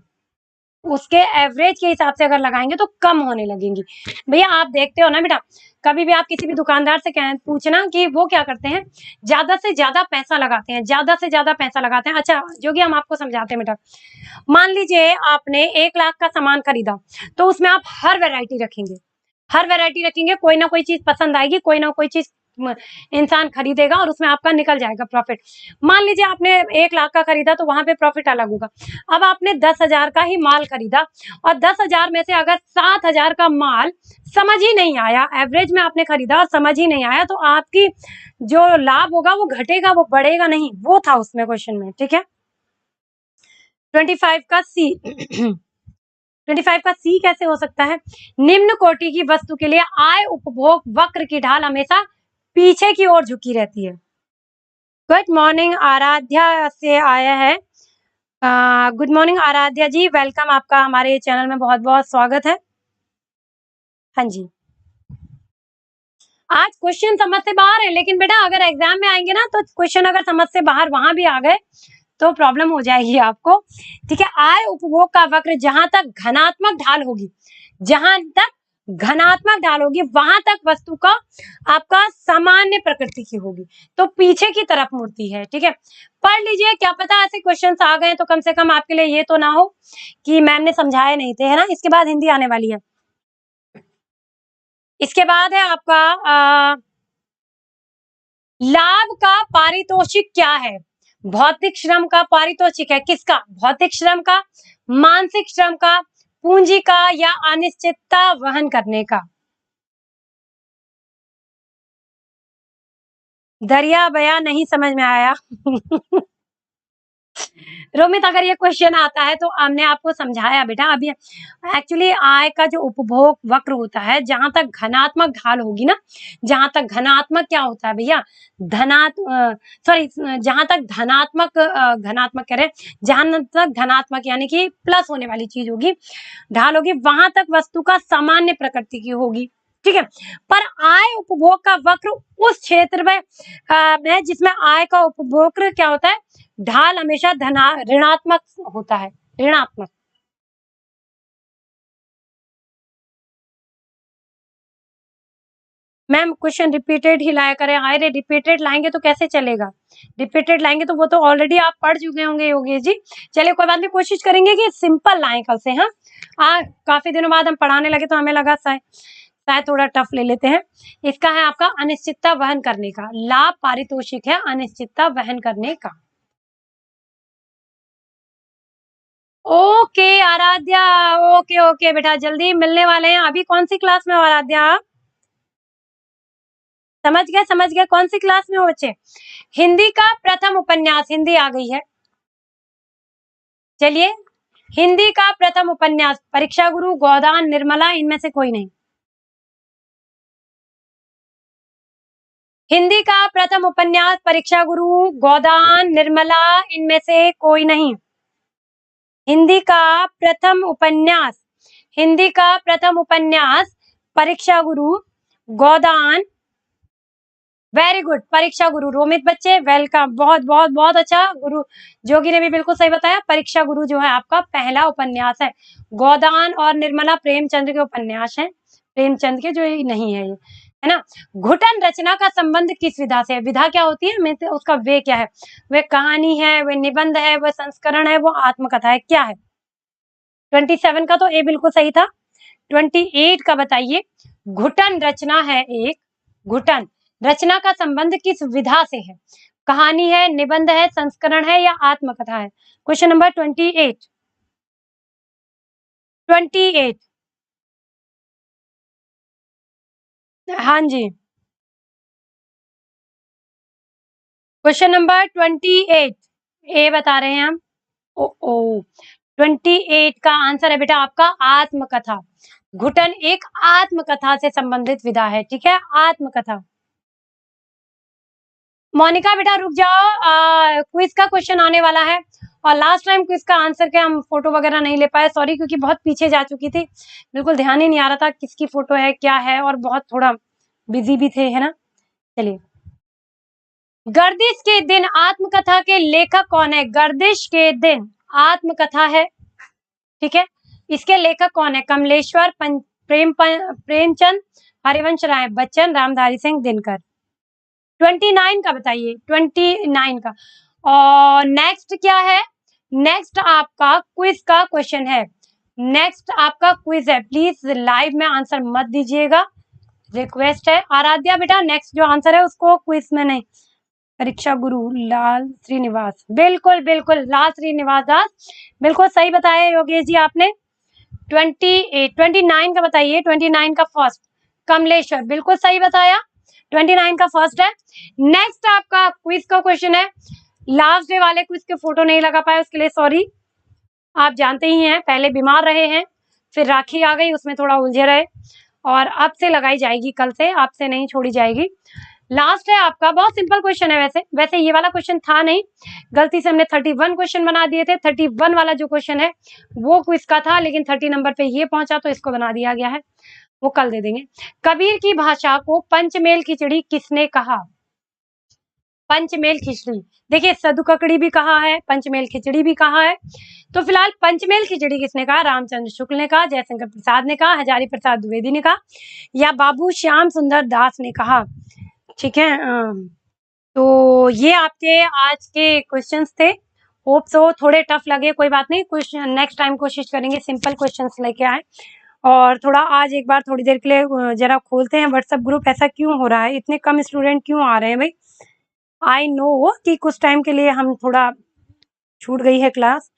उसके एवरेज के हिसाब से अगर लगाएंगे तो कम होने लगेंगी। भैया आप देखते हो ना बेटा, कभी भी आप किसी भी दुकानदार से पूछना कि वो क्या करते हैं, ज्यादा से ज्यादा पैसा लगाते हैं, ज्यादा से ज्यादा पैसा लगाते हैं। अच्छा, जो कि हम आपको समझाते हैं बेटा, मान लीजिए आपने 1 लाख का सामान खरीदा, तो उसमें आप हर वैरायटी रखेंगे, हर वैरायटी रखेंगे, कोई ना कोई चीज पसंद आएगी, कोई ना कोई चीज इंसान खरीदेगा और उसमें आपका निकल जाएगा प्रॉफिट। मान लीजिए आपने 1 लाख का खरीदा, तो वहां पे प्रॉफिट अलग होगा। अब आपने 10,000 का ही माल खरीदा, और 10,000 में से अगर 7,000 का माल समझ ही नहीं आया, एवरेज में आपने खरीदा और समझ ही नहीं आया, तो आपकी जो लाभ होगा वो घटेगा, वो बढ़ेगा नहीं। वो था उसमें क्वेश्चन में, ठीक है। 25 का सी 25 का सी कैसे हो सकता है? निम्न कोटि की वस्तु के लिए आय उपभोग वक्र की ढाल हमेशा पीछे की ओर झुकी रहती है। गुड मॉर्निंग, आराध्या से आया है। गुड मॉर्निंग आराध्या जी, वेलकम, आपका हमारे चैनल में बहुत बहुत स्वागत है। हाँ जी, आज क्वेश्चन समझ से बाहर है, लेकिन बेटा अगर एग्जाम में आएंगे ना, तो क्वेश्चन अगर समझ से बाहर वहां भी आ गए तो प्रॉब्लम हो जाएगी आपको। ठीक है, आय उपभोग का वक्र जहां तक घनात्मक ढाल होगी, जहां तक घनात्मक ढाल होगी, वहां तक वस्तु का आपका सामान्य प्रकृति की होगी, तो पीछे की तरफ मुड़ती है। ठीक है, पढ़ लीजिए, क्या पता ऐसे क्वेश्चंस आ गए तो कम से कम आपके लिए ये तो ना हो कि मैम ने समझाए नहीं थे, है ना। इसके बाद हिंदी आने वाली है, इसके बाद है आपका लाभ का पारितोषिक क्या है? भौतिक श्रम का पारितोषिक है, किसका? भौतिक श्रम का, मानसिक श्रम का, पूंजी का, या अनिश्चितता वहन करने का? दरिया बया नहीं समझ में आया। रोमित, अगर ये क्वेश्चन आता है तो हमने आपको समझाया बेटा अभी। एक्चुअली आय का जो उपभोग वक्र होता है, जहां तक घनात्मक ढाल होगी ना, जहां तक घनात्मक क्या होता है भैया, सॉरी, जहां तक घनात्मक कह रहे, जहां तक धनात्मक यानी कि प्लस होने वाली चीज होगी, ढाल होगी, वहां तक वस्तु का सामान्य प्रकृति की होगी, ठीक है। पर आय उपभोग का वक्र उस क्षेत्र में है जिसमें आय का उपभोग क्या होता है, ढाल हमेशा ऋणात्मक होता है, ऋणात्मक। मैम क्वेश्चन रिपीटेड ही लाया करें। हाय रे, रिपीटेड लाएंगे तो कैसे चलेगा? रिपीटेड लाएंगे तो वो तो ऑलरेडी आप पढ़ चुके होंगे योगेश जी। चलिए कोई बात नहीं, कोशिश करेंगे कि सिंपल लाएं कल से। हाँ, काफी दिनों बाद हम पढ़ाने लगे तो हमें लगा शायद थोड़ा टफ ले लेते हैं। इसका है आपका अनिश्चितता वहन करने का। लाभ पारितोषिक है अनिश्चितता वहन करने का। ओके आराध्या, ओके ओके बेटा, जल्दी मिलने वाले हैं। अभी कौन सी क्लास में हो आराध्या आप? समझ गए, कौन सी क्लास में हो बच्चे? हिंदी का प्रथम उपन्यास, हिंदी आ गई है। चलिए, हिंदी का प्रथम उपन्यास, परीक्षा गुरु, गोदान, निर्मला, इनमें से कोई नहीं। हिंदी का प्रथम उपन्यास, परीक्षा गुरु, गोदान, निर्मला, इनमें से कोई नहीं। हिंदी का प्रथम उपन्यास, हिंदी का प्रथम उपन्यास, परीक्षा गुरु, गोदान, वेरी गुड, परीक्षा गुरु। रोमित बच्चे वेलकम, बहुत बहुत बहुत अच्छा। गुरु जोगी ने भी बिल्कुल सही बताया, परीक्षा गुरु जो है आपका पहला उपन्यास है। गोदान और निर्मला प्रेमचंद के उपन्यास हैं, प्रेमचंद के जो नहीं है ये, है ना। घुटन रचना का संबंध किस विधा से है? विधा क्या होती है, उसका वे क्या है? वे कहानी है, वे निबंध है, वह संस्करण है, वो आत्मकथा है, क्या है? 27 का तो ए बिल्कुल सही था। 28 का बताइए। घुटन रचना है एक, घुटन रचना का संबंध किस विधा से है? कहानी है, निबंध है, संस्करण है, या आत्मकथा है? Question number 28। 28, हाँ जी, क्वेश्चन नंबर 28 ए बता रहे हैं हम। ओ 28 का आंसर है बेटा आपका आत्मकथा। घुटन एक आत्मकथा से संबंधित विधा है, ठीक है, आत्मकथा। मोनिका बेटा रुक जाओ, क्विज का क्वेश्चन आने वाला है, और लास्ट टाइम क्विज का आंसर के हम फोटो वगैरह नहीं ले पाए, सॉरी, क्योंकि बहुत पीछे जा चुकी थी, बिल्कुल ध्यान ही नहीं आ रहा था किसकी फोटो है क्या है, और बहुत थोड़ा बिजी भी थे, है ना। चलिए, गर्दिश के दिन आत्मकथा के लेखक कौन है? गर्दिश के दिन आत्मकथा है, ठीक है, इसके लेखक कौन है? कमलेश्वर, प्रेमचंद, हरिवंश राय बच्चन, रामधारी सिंह दिनकर। 29 का बताइए, 29 का। और नेक्स्ट क्या है? नेक्स्ट आपका क्विज का क्वेश्चन है, नेक्स्ट आपका क्विज है, प्लीज लाइव में आंसर मत दीजिएगा, रिक्वेस्ट है। आराध्या बेटा नेक्स्ट जो आंसर है उसको क्विज में नहीं। परीक्षा गुरु लाल श्रीनिवास, बिल्कुल बिल्कुल, लाल श्रीनिवास दास, बिल्कुल सही बताया योगेश जी आपने। 29 का बताइए, 29 का फर्स्ट कमलेश्वर, बिल्कुल सही बताया, 29 का फर्स्ट है। नेक्स्ट आपका क्विज का क्वेश्चन है, लास्ट डे वाले क्विज के फोटो नहीं लगा पाए उसके लिए सॉरी, आप जानते ही हैं पहले बीमार रहे हैं, फिर राखी आ गई उसमें थोड़ा उलझे रहे, और अब से लगाई जाएगी, कल से आपसे नहीं छोड़ी जाएगी। लास्ट है आपका, बहुत सिंपल क्वेश्चन है, वैसे ये वाला क्वेश्चन था नहीं, गलती से हमने 31 क्वेश्चन बना दिए थे। 31 वाला जो क्वेश्चन है वो क्विज का था, लेकिन 30 नंबर पे ये पहुंचा तो इसको बना दिया गया है, वो कल दे देंगे। कबीर की भाषा को पंचमेल खिचड़ी किसने कहा? पंचमेल खिचड़ी, देखिए सदु ककड़ी भी कहा है, पंचमेल खिचड़ी भी कहा है, तो फिलहाल पंचमेल खिचड़ी किसने कहा? रामचंद्र शुक्ल ने कहा, जयशंकर प्रसाद ने कहा, हजारी प्रसाद द्विवेदी ने कहा, या बाबू श्याम सुंदर दास ने कहा, ठीक है। तो ये आपके आज के क्वेश्चंस थे, होप सो थोड़े टफ लगे, कोई बात नहीं, क्वेश्चन नेक्स्ट टाइम कोशिश करेंगे सिंपल क्वेश्चंस लेके आए। और थोड़ा आज एक बार थोड़ी देर के लिए जरा खोलते हैं व्हाट्सएप ग्रुप, ऐसा क्यों हो रहा है, इतने कम स्टूडेंट क्यों आ रहे हैं भाई? आई नो कि कुछ टाइम के लिए हम थोड़ा छूट गई है क्लास,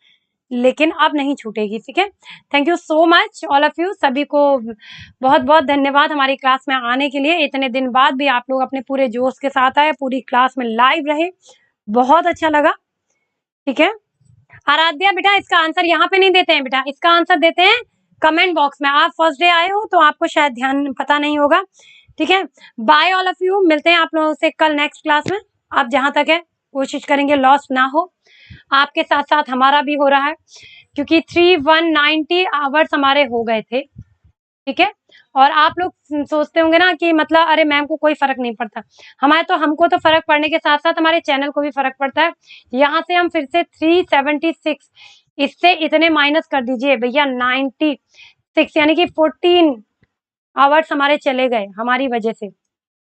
लेकिन अब नहीं छूटेगी, ठीक है। Thank you so much all of you, सभी को बहुत बहुत धन्यवाद हमारी क्लास में आने के लिए। इतने दिन बाद भी आप लोग अपने पूरे जोश के साथ आए, पूरी क्लास में लाइव रहे, बहुत अच्छा लगा, ठीक है। आराध्या बेटा इसका आंसर यहाँ पे नहीं देते हैं बेटा, इसका आंसर देते हैं कमेंट बॉक्स में। आप फर्स्ट डे आए हो तो आपको शायद ध्यान पता नहीं होगा, ठीक है। बाय ऑल ऑफ यू, मिलते हैं आप लोगों से कल नेक्स्ट क्लास में। आप जहां तक है कोशिश करेंगे लॉस ना हो, आपके साथ साथ हमारा भी हो रहा है, क्योंकि 3190 आवर्स हमारे हो गए थे, ठीक है। और आप लोग सोचते होंगे ना कि मतलब अरे मैम को कोई फर्क नहीं पड़ता, हमारे तो हमको तो फर्क पड़ने के साथ साथ हमारे चैनल को भी फर्क पड़ता है। यहाँ से हम फिर से 376, इससे इतने माइनस कर दीजिए भैया 96, यानी कि 14 आवर्स हमारे चले गए हमारी वजह से,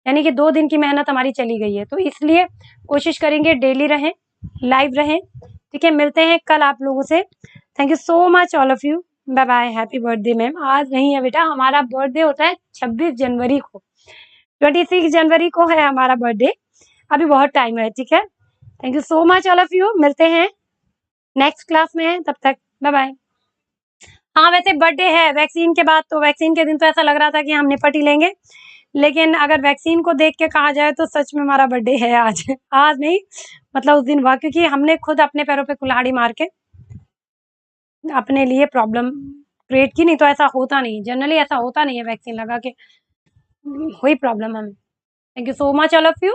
यानी कि 2 दिन की मेहनत हमारी चली गई है। तो इसलिए कोशिश करेंगे डेली रहें, लाइव रहें, ठीक है। मिलते हैं कल आप लोगों से। Thank you so much all of you, bye bye. Happy birthday ma'am, आज नहीं है बेटा, हमारा बर्थडे होता है 26 जनवरी को, 26 जनवरी को है हमारा बर्थडे, अभी बहुत टाइम है, ठीक है। Thank you so much all of you, मिलते हैं नेक्स्ट क्लास में, तब तक बाय बाय। हाँ वैसे बर्थडे है वैक्सीन के बाद, तो वैक्सीन के दिन तो ऐसा लग रहा था कि हम निपट ही लेंगे, लेकिन अगर वैक्सीन को देख के कहा जाए तो सच में हमारा बर्थडे है आज। आज नहीं, मतलब उस दिन हुआ, क्योंकि हमने खुद अपने पैरों पे कुल्हाड़ी मार के अपने लिए प्रॉब्लम क्रिएट की, नहीं तो ऐसा होता नहीं, जनरली ऐसा होता नहीं है वैक्सीन लगा के हुई प्रॉब्लम हमें। Thank you so much all of you,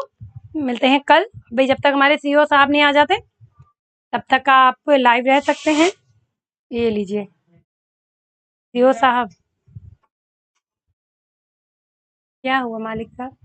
मिलते हैं कल भाई, जब तक हमारे सीईओ साहब नहीं आ जाते तब तक आप लाइव रह सकते हैं। ये लीजिए सीईओ साहब, क्या हुआ मालिक साहब?